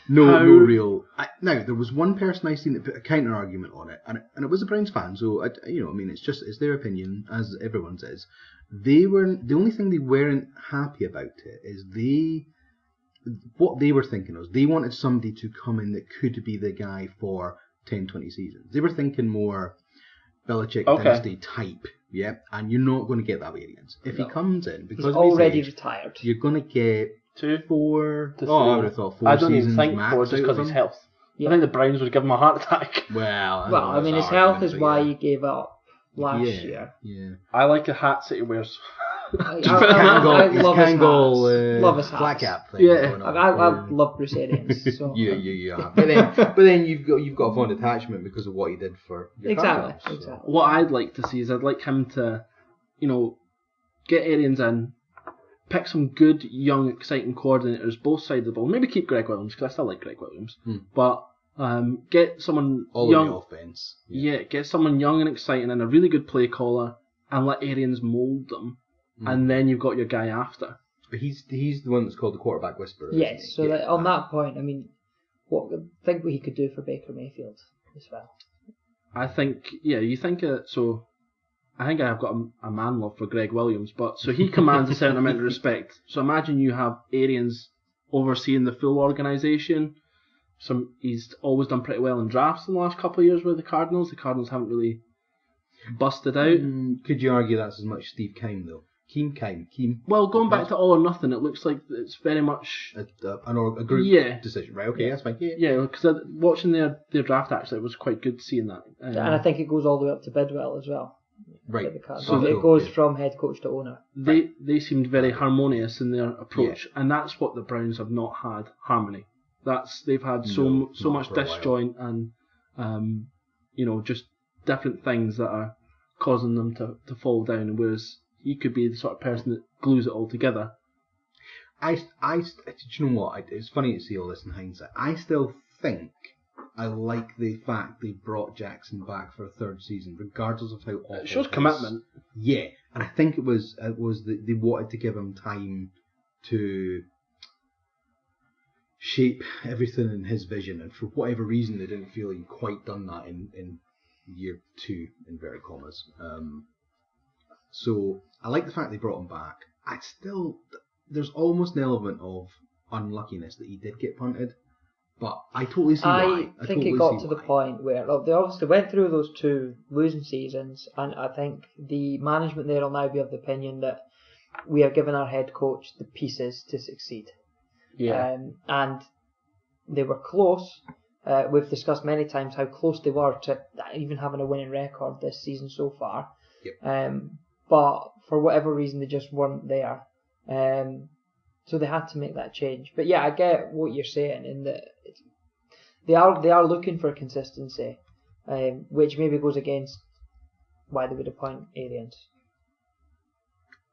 No real... now, there was one person I seen that put a counter argument on it, and it was a Browns fan, so, it's their opinion, as everyone says. The only thing they weren't happy about it is what they were thinking was, they wanted somebody to come in that could be the guy for 10, 20 seasons. They were thinking more Belichick dynasty type. Yeah, and you're not going to get that with Arians. If he comes in, because he's already retired, you're going to get 4 to 3. I would have thought 4 I don't seasons even think max 4 just because of his health. Yeah. I think the Browns would give him a heart attack. Well, I mean, his health is why he gave up last year. Yeah. I like the hats that he wears. I love his hats. Love his hats. Black cap thing. Yeah, I love Bruce Arians. So. Yeah. But then you've got a fond attachment because of what he did for your Cardinals. Exactly. What I'd like to see is I'd like him to, get Arians in, pick some good, young, exciting coordinators both sides of the ball. Maybe keep Greg Williams, because I still like Greg Williams. But get someone young. On the offense. Yeah, get someone young and exciting and a really good play caller, and let Arians mould them. And then you've got your guy after. But he's the one that's called the quarterback whisperer. Yes, so on that point, I mean, think what he could do for Baker Mayfield as well. I think, you think so. I think I've got a man love for Greg Williams, but so he commands a certain amount of respect. So imagine you have Arians overseeing the full organisation. He's always done pretty well in drafts in the last couple of years with the Cardinals. The Cardinals haven't really busted out. Could you argue that's as much Steve Keim though? Keim. Well, going back to All or Nothing, it looks like it's very much a group decision, right? Okay, that's fine. Yeah, because watching their draft actually, it was quite good seeing that. And I think it goes all the way up to Bidwell as well. Right. So it goes from head coach to owner. They seemed very harmonious in their approach, and that's what the Browns have not had, harmony. They've had so much disjoint and just different things that are causing them to fall down, whereas he could be the sort of person that glues it all together. Do you know what? It's funny to see all this in hindsight. I still think I like the fact they brought Jackson back for a third season, regardless of how awful it shows commitment. Yeah, and I think it was they wanted to give him time to shape everything in his vision, and for whatever reason they didn't feel he'd quite done that in year 2, inverted commas. So I like the fact they brought him back. There's almost an element of unluckiness that he did get punted, but I totally see why. I think it got to the point where they obviously went through those 2 losing seasons, and I think the management there will now be of the opinion that we have given our head coach the pieces to succeed. Yeah. And they were close. We've discussed many times how close they were to even having a winning record this season so far. Yep. But for whatever reason, they just weren't there. So they had to make that change. But yeah, I get what you're saying in that they are looking for consistency, which maybe goes against why they would appoint Arians.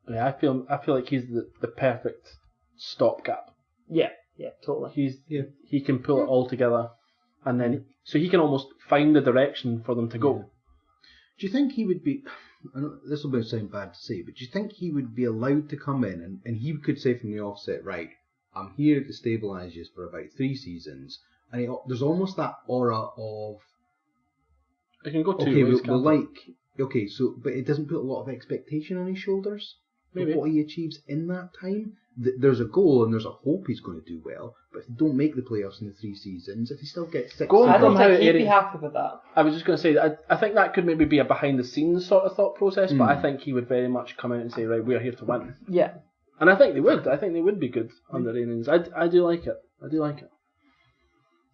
Yeah, I feel like he's the perfect stopgap. Yeah, totally. He can pull it all together, and then so he can almost find the direction for them to go. Yeah. Do you think he would be? I know this will sound bad to say, but do you think he would be allowed to come in and he could say from the offset, right, I'm here to stabilise you for about 3 seasons, and there's almost that aura of it can go 2 ways. But it doesn't put a lot of expectation on his shoulders. Maybe what he achieves in that time. There's a goal and there's a hope he's going to do well, but if they don't make the playoffs in the 3 seasons, if he still gets 6 I don't think he'd be happy with that. I was just going to say, I think that could maybe be a behind-the-scenes sort of thought process, but I think he would very much come out and say, right, we're here to win. Yeah. And I think they would. I think they would be good under Arians. I do like it.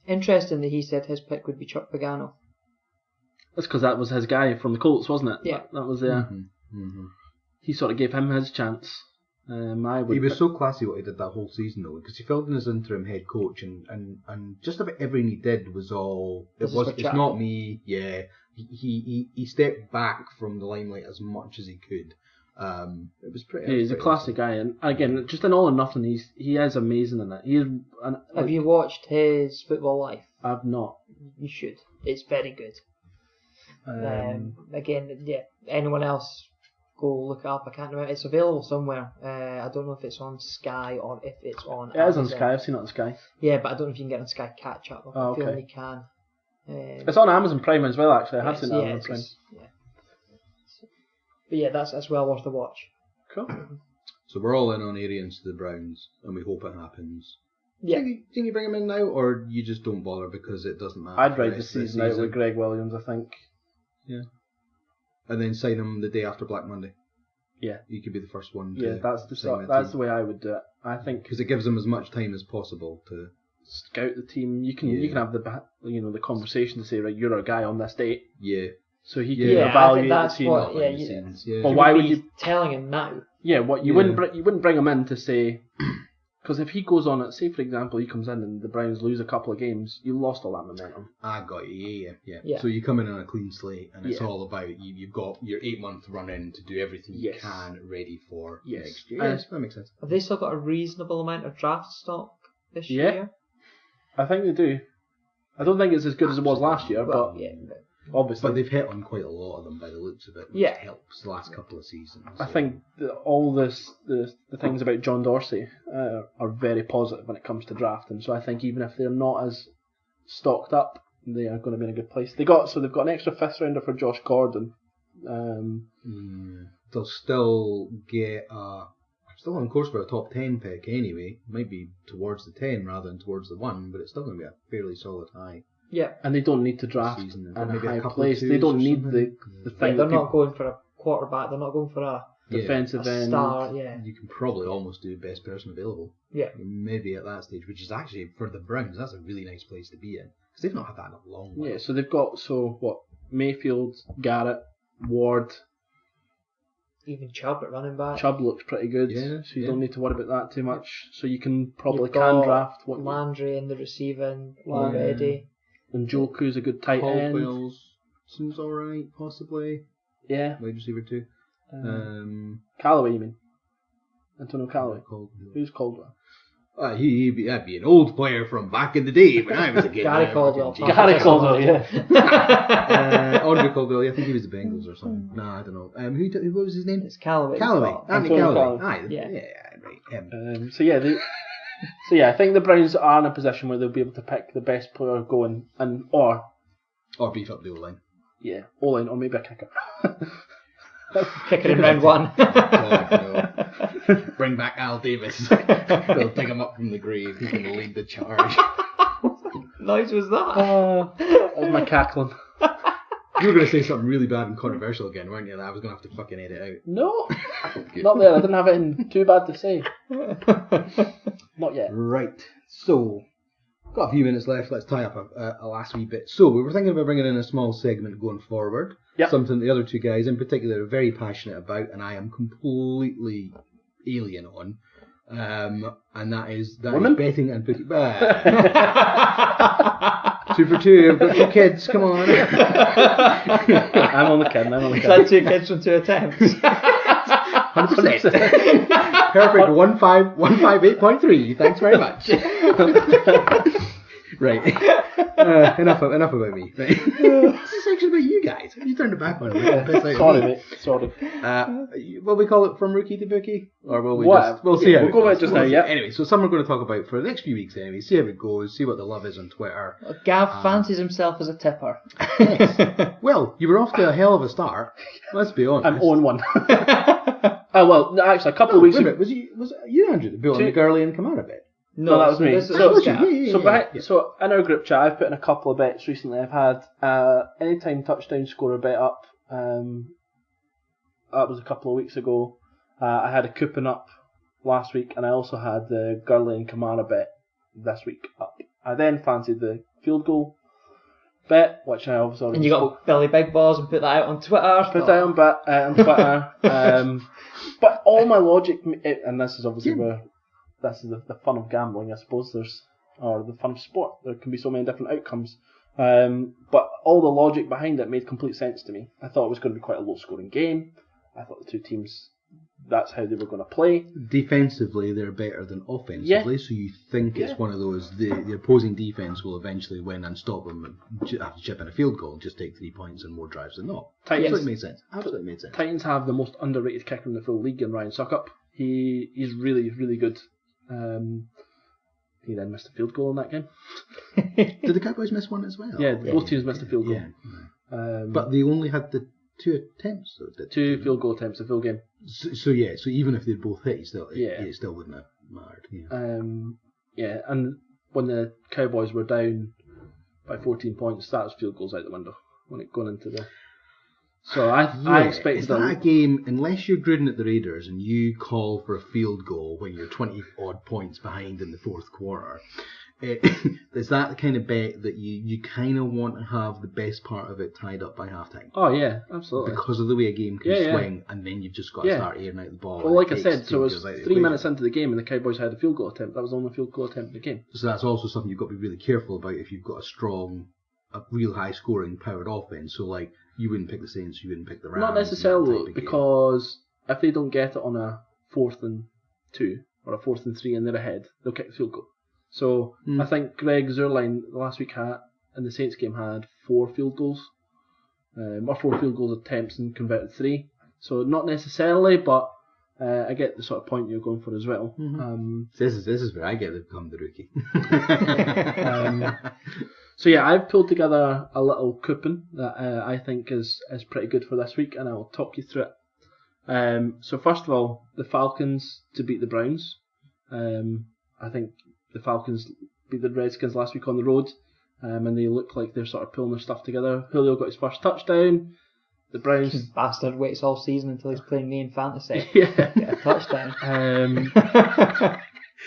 Interesting that he said his pick would be Chuck Pagano. That's because that was his guy from the Colts, wasn't it? Yeah. That was he sort of gave him his chance. He was so classy what he did that whole season though, because he filled in as interim head coach, and just about everything he did was all it's not me. Yeah, he stepped back from the limelight as much as he could. It was pretty. Yeah, he's a classic guy, and again, just an all or nothing. He is amazing in it. Have you watched his Football Life? I've not. You should. It's very good. Again, yeah. Anyone else? Go look it up. I can't remember. It's available somewhere. I don't know if it's on Sky or if it's on. It is on Sky. I've seen it on Sky. Yeah, but I don't know if you can get it on Sky Catch Up. I feel okay. you can. It's on Amazon Prime as well. Actually, I have seen it on Amazon Prime. But yeah, that's well worth a watch. Cool. So we're all in on Arians to the Browns, and we hope it happens. Yeah. Do you think you bring him in now, or you just don't bother because it doesn't matter? I'd ride the season out with Greg Williams, I think. Yeah. And then sign him the day after Black Monday. Yeah. You could be the first one to that's the way I would do it. I think because it gives them as much time as possible to scout the team. You can have the conversation to say, right, you're our guy on this date. Yeah. So he can evaluate the team. But why would you telling him now? Yeah, you wouldn't bring him in to say, because if he goes on it, say for example he comes in and the Browns lose a couple of games, you lost all that momentum. I got you, yeah. So you come in on a clean slate, and it's all about you've got your 8-month run in to do everything you can ready for next year. Yes, that makes sense. Have they still got a reasonable amount of draft stock this year? I think they do. I don't think it's as good as it was last year, but obviously. But they've hit on quite a lot of them by the looks of it, which helps the last couple of seasons. I think all the things about John Dorsey are very positive when it comes to drafting. So I think even if they're not as stocked up, they are going to be in a good place. They've got an extra 5th rounder for Josh Gordon. They'll still get still on course for a top 10 pick anyway. Might be towards the 10 rather than towards the 1, but it's still going to be a fairly solid high. Yeah, and they don't need to draft in a high place. They don't need the thing. They're not going for a quarterback. They're not going for a defensive end. Star, You can probably almost do best person available. Yeah. Maybe at that stage, which is actually, for the Browns, that's a really nice place to be in. Because they've not had that in a long while. Yeah, so they've got, Mayfield, Garrett, Ward. Even Chubb at running back. Chubb looks pretty good, so you don't need to worry about that too much. So you can draft. Landry in the receiving already. And Njoku's a good tight end. Caldwell's seems alright, possibly. Yeah. Wide receiver too. Callaway, you mean? Antonio Callaway. Who's Caldwell? He'd be an old player from back in the day when I was a kid. Gary Caldwell. Gary Caldwell, yeah. Andre Caldwell, I think he was the Bengals or something. No, I don't know. Who what was his name? It's Callaway. Anthony Callaway. Right. Him. So yeah, So yeah, I think the Browns are in a position where they'll be able to pick the best player going or beef up the O-line. Yeah, O-line or maybe a kicker. Kicker in round 1. God, no. Bring back Al Davis. They'll dig him up from the grave. He's going to lead the charge. What noise was that? That was my cackling. You were going to say something really bad and controversial again, weren't you? That I was going to have to fucking edit out. No, not there. I didn't have anything too bad to say. Not yet. Right. So, got a few minutes left. Let's tie up a last wee bit. So, we were thinking about bringing in a small segment going forward. Yep. Something the other two guys in particular are very passionate about, and I am completely alien on. And that is betting and bookie. 2 for 2. I've got 2 kids. Come on. I'm on the kid. Is that 2 kids from 2 attempts? 100%. Perfect. 158.3. Thanks very much. Right. Enough about me. Right. This is actually about you guys. You turned it back on me. Sorry, mate. Sorry. Will we call it from rookie to bookie? Or will we we'll see how we'll go about it just now, yeah. Anyway, so something we're going to talk about for the next few weeks anyway. See how it goes. See what the love is on Twitter. Gav fancies himself as a tipper. Yes. Well, you were off to a hell of a start. Let's be honest. I'm on one. Well, actually, a couple of weeks ago. Was you Andrew that built on the Gurley and Kamara bit? No, that was me. So in our group chat, I've put in a couple of bets recently. I've had anytime touchdown scorer bet up. That was a couple of weeks ago. I had a coupon up last week, and I also had the Gurley and Kamara bet this week up. I then fancied the field goal bet, which I obviously already and you got Billy Big Balls and put that out on Twitter. Put that on Twitter. But all my logic, and this is obviously where this is the fun of gambling, I suppose. Or the fun of sport. There can be so many different outcomes. But all the logic behind it made complete sense to me. I thought it was going to be quite a low-scoring game. I thought the two teams, that's how they were going to play. Defensively, they're better than offensively, so you think it's one of those, the opposing defence will eventually win and stop them after chipping a field goal and just take 3 points and more drives than not. Absolutely made sense. Titans have the most underrated kicker in the full league in Ryan Suckup. He's really, really good. He then missed a field goal in that game. Did the Cowboys miss one as well? Yeah, both teams missed a field goal. Yeah. But they only had the 2 attempts. Two field goal attempts, a full game. So even if they'd both hit, it still wouldn't have mattered. Yeah. And when the Cowboys were down by 14 points, that was field goals out the window when it going into the. So I expected is that a game, unless you're grooting at the Raiders and you call for a field goal when you're 20 odd points behind in the fourth quarter, is that the kind of bet that you kind of want to have the best part of it tied up by halftime? Oh yeah, absolutely. Because of the way a game can swing, and then you've just got to start airing out the ball. Well, like I said, so it was 3 minutes into the game and the Cowboys had a field goal attempt. That was the only field goal attempt in the game. So that's also something you've got to be really careful about if you've got a real high scoring powered offense. So like, you wouldn't pick the Saints, you wouldn't pick the Rams. Not necessarily, because if they don't get it on a 4th and 2 or a 4th and 3 and they're ahead, they'll kick the field goal. So I think Greg Zuerlein last week in the Saints game had 4 field goals, or 4 field goals attempts and converted 3. So not necessarily, but I get the sort of point you're going for as well. Mm-hmm. This is where I get to become the rookie. So yeah, I've pulled together a little coupon that I think is pretty good for this week, and I'll talk you through it. So first of all, the Falcons to beat the Browns. I think the Falcons beat the Redskins last week on the road, and they look like they're sort of pulling their stuff together. Julio got his first touchdown. The Browns bastard waits all season until he's playing me in fantasy. Yeah, get a touchdown.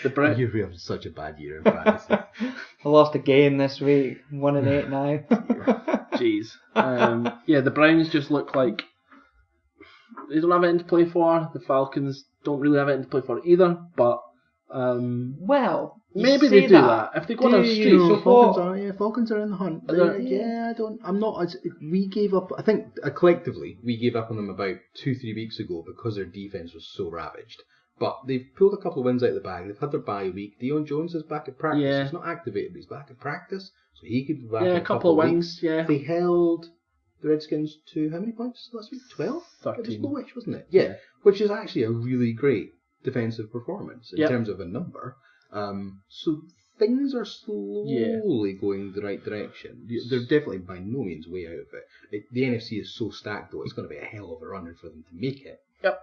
You're having such a bad year in fantasy. I lost a game this week. 1-8 now. Jeez. The Browns just look like they don't have anything to play for. The Falcons don't really have anything to play for either. But maybe they do that if they go on a streak. Falcons are in the hunt. We gave up. I think collectively we gave up on them about 2-3 weeks ago because their defense was so ravaged. But they've pulled a couple of wins out of the bag. They've had their bye week. Deion Jones is back at practice. Yeah. He's not activated, but he's back at practice. So he could be back in a couple of wins. Yeah. They held the Redskins to how many points last week? 12? 13. It was lowish, wasn't it? Yeah. Which is actually a really great defensive performance in terms of a number. So things are slowly going the right direction. They're definitely by no means way out of it. The NFC is so stacked though; it's going to be a hell of a run for them to make it. Yep.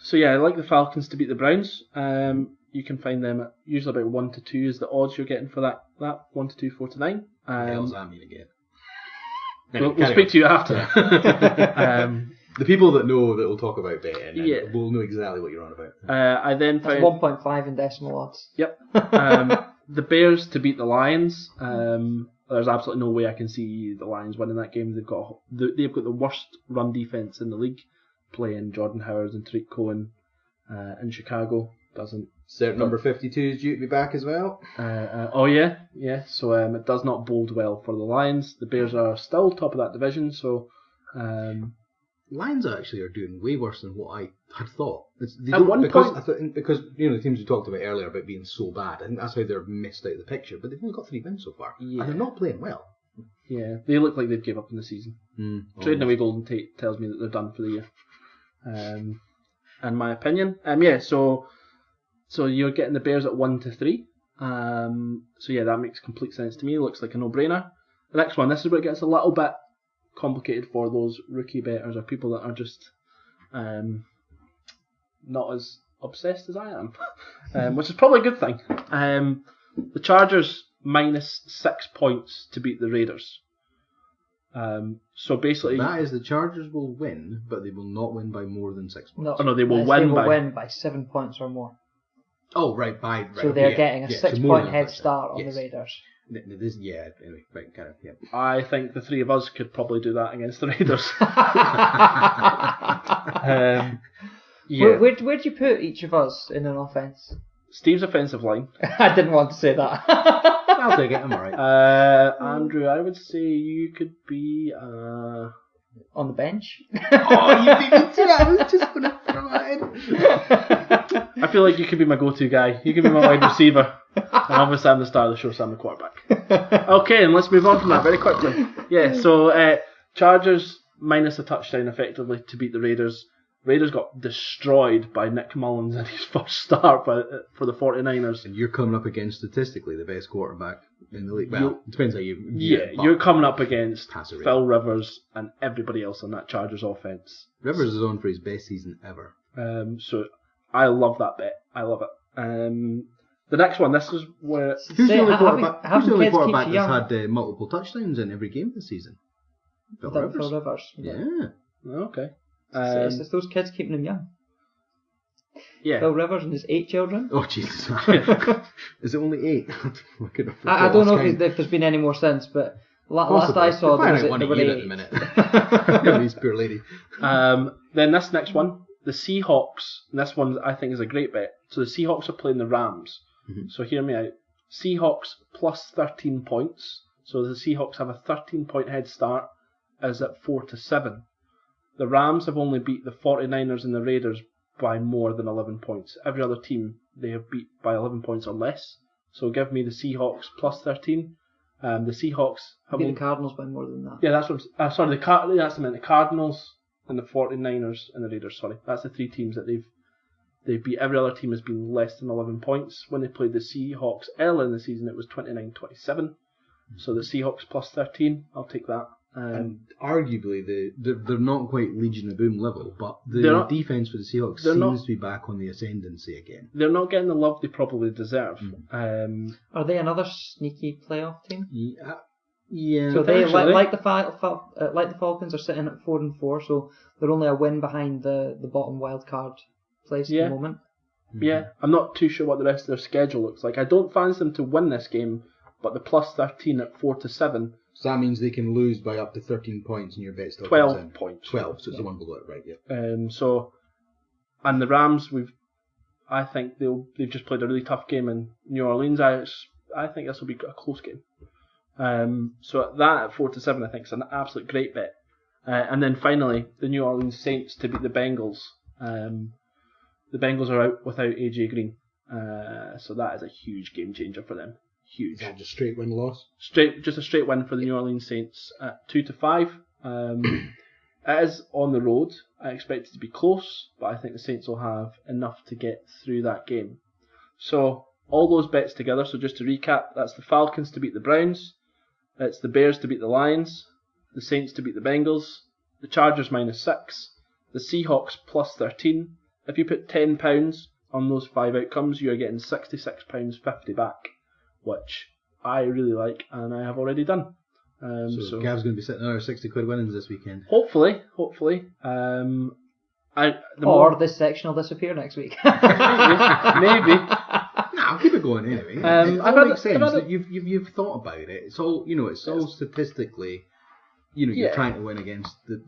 So yeah, I like the Falcons to beat the Browns. You can find them at usually about 1 to 2 is the odds you're getting for that 1 to 2, 4 to 9. What does that mean again? We'll speak to you after. The people that know that will talk about betting will know exactly what you're on about. I then found 1.5 in decimal odds. Yep. The Bears to beat the Lions. There's absolutely no way I can see the Lions winning that game. They've got the worst run defense in the league, playing Jordan Howard and Tariq Cohen in Chicago. Number 52 is due to be back as well. Oh yeah. So it does not bode well for the Lions. The Bears are still top of that division, so. Lions actually are doing way worse than what I had thought. Because the teams we talked about earlier about being so bad, I think that's how they're missed out of the picture. But they've only got 3 wins so far, and they're not playing well. Yeah, they look like they've given up in the season. Trading away Golden Tate tells me that they're done for the year. In my opinion, So you're getting the Bears at 1 to 3. So yeah, that makes complete sense to me. Looks like a no-brainer. The next one, this is where it gets a little bit complicated for those rookie bettors or people that are just not as obsessed as I am, which is probably a good thing. The Chargers minus 6 points to beat the Raiders. So basically, that is the Chargers will win, but they will not win by more than 6 points. No, they will win by 7 points or more. Oh, right. So they're getting a 6-point head start on the Raiders. Anyway, right, kind of, yeah. I think the 3 of us could probably do that against the Raiders. Where'd you put each of us in an offence? Steve's offensive line. I didn't want to say that. I'll take it, I'm alright. Andrew, I would say you could be on the bench. Oh, you beat me to it. I was just going to throw it in. I feel like you could be my go-to guy. You could be my wide receiver. And obviously I'm the star of the show, so I'm the quarterback. Okay, and let's move on from that very quickly. Yeah, so Chargers minus a touchdown effectively to beat the Raiders. Raiders got destroyed by Nick Mullins in his first start for the 49ers. And you're coming up against statistically the best quarterback in the league. Well, it depends how you view it, you're coming up against Phil Rivers and everybody else on that Chargers offense. Rivers is on for his best season ever. So I love that bet. I love it. The next one, this is where... Who's the only quarterback that's had multiple touchdowns in every game this season? Phil Rivers. Yeah. Okay. It's those kids keeping him young. Yeah. Phil Rivers and his 8 children. Oh, Jesus. Is it only 8? I don't know if there's been any more since, but last I saw there were 8. At the minute. These poor lady. Then this next one, the Seahawks. And this one I think is a great bet. So the Seahawks are playing the Rams. Mm-hmm. So hear me out. Seahawks plus 13 points. So the Seahawks have a 13-point head start as at 4 to 7. The Rams have only beat the 49ers and the Raiders by more than 11 points. Every other team they have beat by 11 points or less. So give me the Seahawks plus 13. The Seahawks have beat the Cardinals by more than that. Yeah, that's what. Sorry, the Cardinals and the 49ers and the Raiders. Sorry, that's the 3 teams that they've beat. Every other team has been less than 11 points. When they played the Seahawks early in the season, it was 29-27. So the Seahawks plus 13, I'll take that. And arguably, they're not quite Legion of Boom level, but the defense for the Seahawks seems to be back on the ascendancy again. They're not getting the love they probably deserve. Are they another sneaky playoff team? Yeah. So they like the Falcons are sitting at 4-4, so they're only a win behind the bottom wild card place at the moment. Yeah, I'm not too sure what the rest of their schedule looks like. I don't fancy them to win this game, but the plus 13 at 4 to 7. So that means they can lose by up to 13 points and your bet still 12 comes in. points. 12, so it's the one below it, right? Yeah. And the Rams, I think they've just played a really tough game in New Orleans. I think this will be a close game. So that at 4 to 7, I think is an absolute great bet. And then finally, the New Orleans Saints to beat the Bengals. The Bengals are out without AJ Green, so that is a huge game changer for them. Huge. Is that just straight win loss? Just a straight win for the New Orleans Saints at 2 to 5. It is on the road. I expect it to be close, but I think the Saints will have enough to get through that game. So all those bets together. So just to recap, that's the Falcons to beat the Browns, it's the Bears to beat the Lions, the Saints to beat the Bengals, the Chargers -6, the Seahawks +13. If you put £10 on those 5 outcomes, you're getting £66.50 back, which I really like and I have already done. So Gav's going to be sitting on our 60 quid winnings this weekend. Hopefully. This section will disappear next week. Maybe. I'll keep it going anyway. It makes sense that you've thought about it. It's all it's all statistically. You're trying to win against the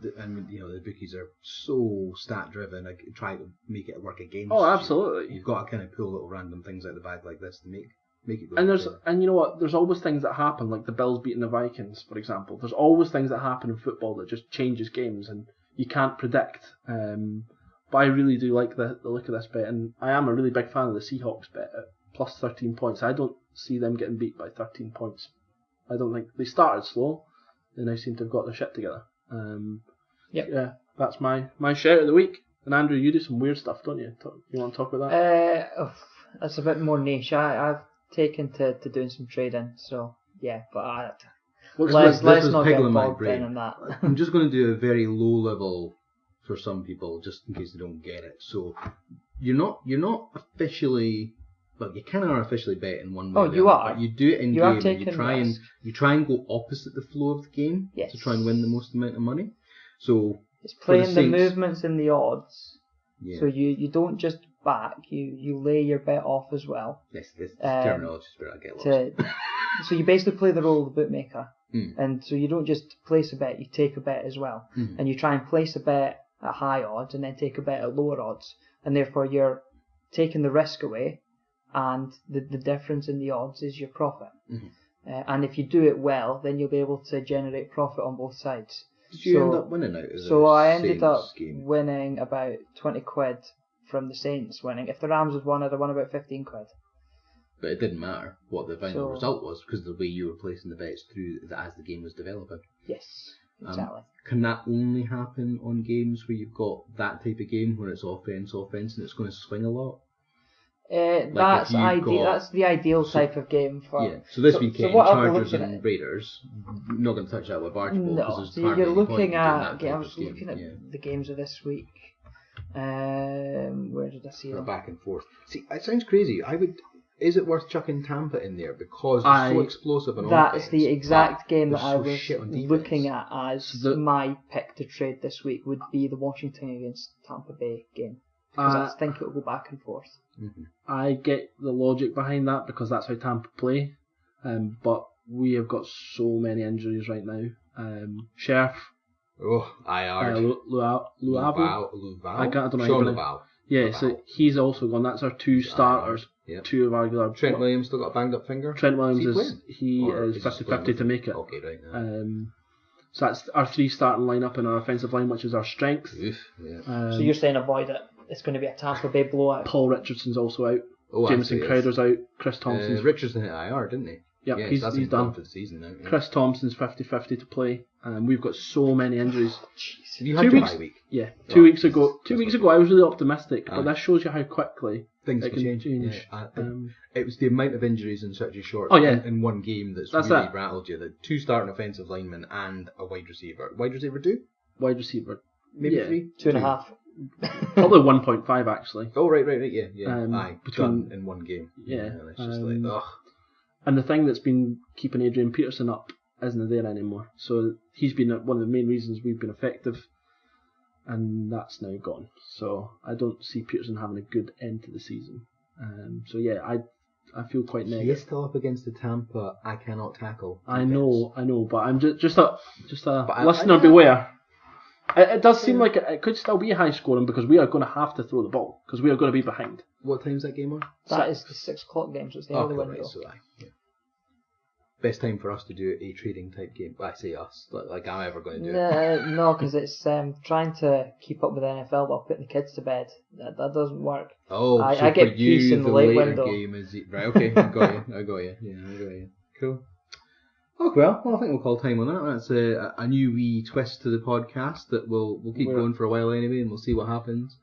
bookies are so stat driven. Like, try to make it work against. Oh, absolutely. You've got to kind of pull little random things out of the bag like this to make it go. And you know what? There's always things that happen, like the Bills beating the Vikings, for example. There's always things that happen in football that just changes games, and you can't predict. But I really do like the look of this bet, and I am a really big fan of the Seahawks bet at +13 points. I don't see them getting beat by 13 points. I don't think they started slow. They now seem to have got their shit together. Yeah, that's my shout of the week. And Andrew, you do some weird stuff, don't you? You want to talk about that? That's a bit more niche. I've taken to doing some trading, so yeah. But let's not get bogged down on that. I'm just going to do a very low level for some people, just in case they don't get it. So you're not officially. Well, you kind of are officially betting one way. Oh, you are. But you do it in game. And you try and go opposite the flow of the game to try and win the most amount of money. So it's playing the movements in the odds. Yeah. So you don't just back. You lay your bet off as well. Yes, this terminology is where I get lost. So you basically play the role of the bookmaker, and so you don't just place a bet. You take a bet as well, and you try and place a bet at high odds, and then take a bet at lower odds, and therefore you're taking the risk away. And the difference in the odds is your profit. And if you do it well, then you'll be able to generate profit on both sides. Did you end up winning out of the So I ended up winning about 20 quid from the Saints winning. If the Rams had won, I'd have won about 15 quid. But it didn't matter what the final result was, because of the way you were placing the bets through as the game was developing. Yes, exactly. Can that only happen on games where you've got that type of game where it's offense, and it's going to swing a lot? That's ideal. That's the ideal type of game for. Yeah. So this weekend, Chargers and Raiders. I'm not going to touch that with Archibald. No. So you're looking at. I was looking at the games of this week. Where did I see them? Back and forth. See, it sounds crazy. Is it worth chucking Tampa in there because it's so explosive and offense? That's the exact game that I was looking at as my pick to trade this week. Would be the Washington against Tampa Bay game. Because I think it'll go back and forth. I get the logic behind that because that's how Tampa play. But we have got so many injuries right now. Sheriff. Oh, IR. Luau. I don't know. Sean Luau. Yeah, so he's also gone. That's our two starters. Yep. Two of our regular. Trent Williams still got a banged up finger? Trent Williams is 50-50 to make it. Okay, right. So that's our 3 starting lineup in our offensive line, which is our strength. So you're saying avoid it. It's going to be a Tampa Bay blowout. Paul Richardson's also out. Jameson Crowder's out. Chris Thompson's... Richardson hit IR, didn't he? Yep, he's done for the season now. Yeah. Chris Thompson's 50-50 to play. We've got so many injuries. Have you had your bye week? Yeah. 2 weeks ago I was really optimistic, but that shows you how quickly things can change. Yeah. It was the amount of injuries in such a short in one game that's really rattled you. The 2 starting offensive linemen and a wide receiver. Wide receiver 2? Wide receiver. Maybe 3? 2.5. Probably 1.5 actually. Oh right, yeah. Between in one game. Yeah. It's just like ugh. And the thing that's been keeping Adrian Peterson up isn't there anymore. So he's been one of the main reasons we've been effective, and that's now gone. So I don't see Peterson having a good end to the season. So yeah, I feel quite negative. He is still up against the Tampa I cannot tackle. I know, but I'm just a listener beware. It does seem like it could still be high scoring because we are going to have to throw the ball because we are going to be behind. What time's that game on? That is the 6 o'clock game, so it's the early window. Right, so best time for us to do a trading type game. I say us, like I'm ever going to do it. No, because it's trying to keep up with the NFL while putting the kids to bed. That doesn't work. Oh, I get peace in the late window. Game is right. Okay, I got you. Yeah, I got you. Cool. Okay, well, I think we'll call time on that. That's a new wee twist to the podcast that we'll keep going for a while anyway, and we'll see what happens.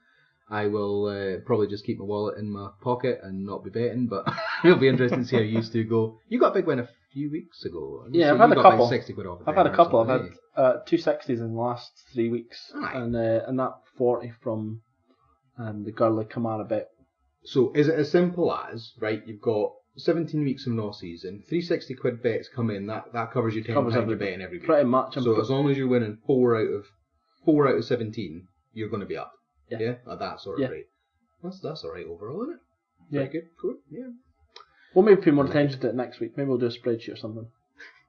I will probably just keep my wallet in my pocket and not be betting, but It'll be interesting to see how you two go. You got a big win a few weeks ago. Yeah, so I've had a couple. Like 60 quid off I've had a couple. I've had 2 60s in the last 3 weeks, and that 40 from the Gurley Kamara bet. So is it as simple as, right, you've got 17 weeks of no season, 360 quid bets come in, that covers you £10 you're betting every week. Pretty much. So as long as you're winning 4 out of 17, you're going to be up. Yeah? At that sort of rate. That's alright overall, isn't it? Yeah. Very good. Cool. Yeah. We'll maybe pay more attention to it next week. Maybe we'll do a spreadsheet or something.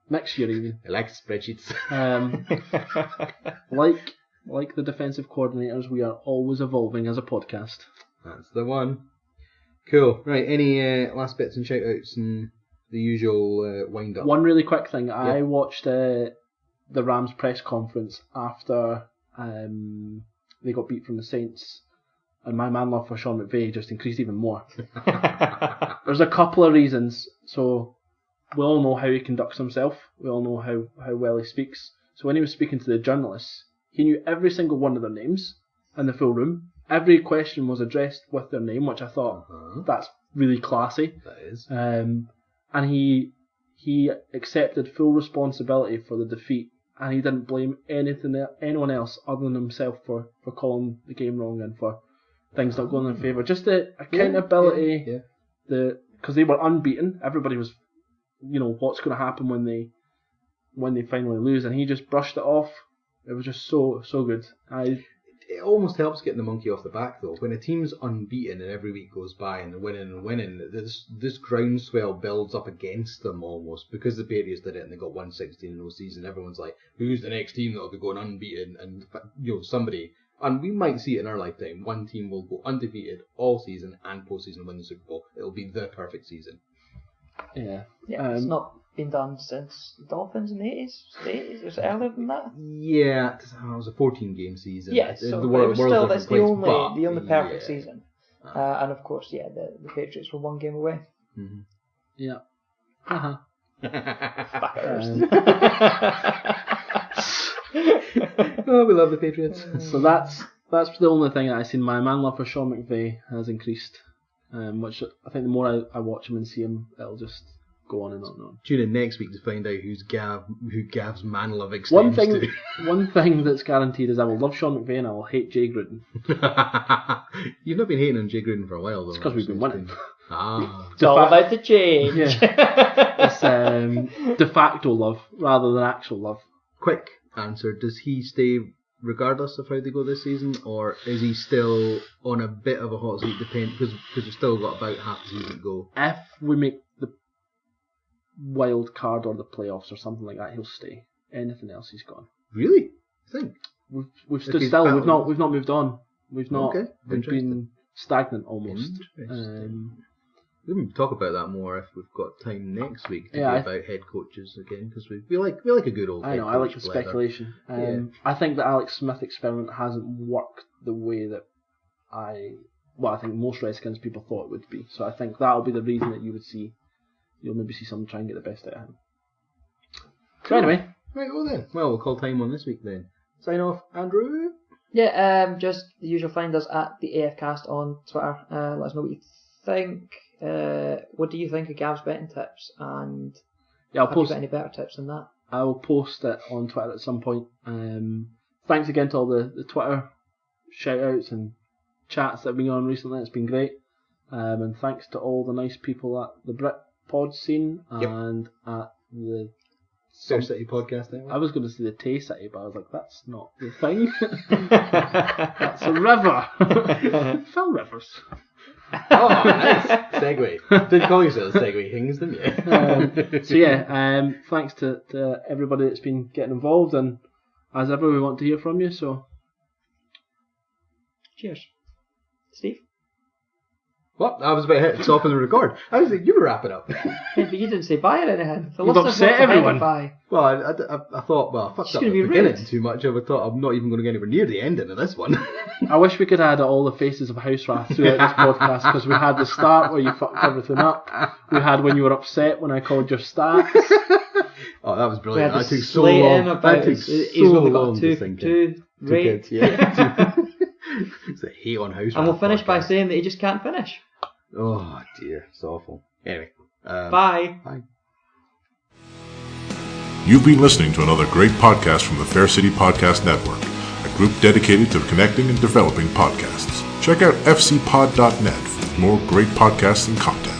Next year even. I like spreadsheets. Like the defensive coordinators, we are always evolving as a podcast. That's the one. Cool. Right, any last bits and shout-outs and the usual wind-up? One really quick thing. Yeah. I watched the Rams press conference after they got beat from the Saints, and my man love for Sean McVay just increased even more. There's a couple of reasons. So we all know how he conducts himself. We all know how well he speaks. So when he was speaking to the journalists, he knew every single one of their names in the full room. Every question was addressed with their name, which I thought that's really classy. That is. And he accepted full responsibility for the defeat, and he didn't blame anyone else other than himself for calling the game wrong and for things not going in their favour. Just the accountability, because they were unbeaten. Everybody was, what's going to happen when they finally lose, and he just brushed it off. It was just so good. It almost helps getting the monkey off the back though. When a team's unbeaten and every week goes by and they're winning, this groundswell builds up against them almost, because the Patriots did it and they got 116 in the season. Everyone's like, who's the next team that'll be going unbeaten? And somebody, and we might see it in our lifetime. One team will go undefeated all season and postseason win the Super Bowl. It'll be the perfect season. Yeah. It's not been done since the Dolphins in the 80s. Was it earlier than that? Yeah, it was a 14-game season. Yeah, so the world, that's the only perfect season. And of course, the Patriots were 1 game away. Mm-hmm. Yeah. Oh, we love the Patriots. So that's the only thing that I've seen. My man love for Sean McVay has increased, which I think the more I watch him and see him, it'll just go on and on and on. Tune in next week to find out who Gav's man love extends to. One thing that's guaranteed is I will love Sean McVay and I will hate Jay Gruden. You've not been hating on Jay Gruden for a while though. It's because we've been winning. It's all about the change. Yeah. It's de facto love rather than actual love. Quick answer: does he stay regardless of how they go this season, or is he still on a bit of a hot seat? Because we've still got about half the season to go. If we make the wild card or the playoffs or something like that, he'll stay. Anything else, he's gone. Really? I think we've stood still. We've not moved on. We've not. Okay. We've been stagnant almost. We can talk about that more if we've got time next week to talk about head coaches again, because we like a good old. I know. I like the speculation. I think the Alex Smith experiment hasn't worked the way that I think most Redskins people thought it would be. So I think that'll be the reason that you'll maybe see someone try and get the best out of him. So anyway, right. Well, we'll call time on this week then. Sign off, Andrew. Yeah. Just the usual. Find us at the AFcast on Twitter. Let us know what you think. What do you think of Gav's betting tips? And I'll post any better tips than that. I will post it on Twitter at some point. Thanks again to all the Twitter shout outs and chats that have been on recently. It's been great. And thanks to all the nice people at the Britpod scene and at the Fair City Podcast Network. I was going to say the Tay City, but I was like, that's not the thing. That's a river. Phil Rivers. Oh, nice. Segue. Didn't call yourself Segue Hings, didn't you? Thanks to everybody that's been getting involved, and as ever, we want to hear from you, so... Cheers. Steve? What? I was about to hit stop and record. I was like, you were wrapping up. Yeah, but you didn't say bye or anything. You've upset everyone. Well, I thought, I fucked up at the beginning too much. I thought I'm not even going to get anywhere near the ending of this one. I wish we could add all the faces of House Wrath throughout this podcast, because we had the start where you fucked everything up. We had when you were upset when I called your stats. Oh, that was brilliant. That took so long. That took so long to think. Two kids, It's a hate on House Wrath. And we'll finish by saying that he just can't finish. Oh dear, it's awful. Anyway. Bye. Bye. You've been listening to another great podcast from the Fair City Podcast Network, a group dedicated to connecting and developing podcasts. Check out fcpod.net for more great podcasts and content.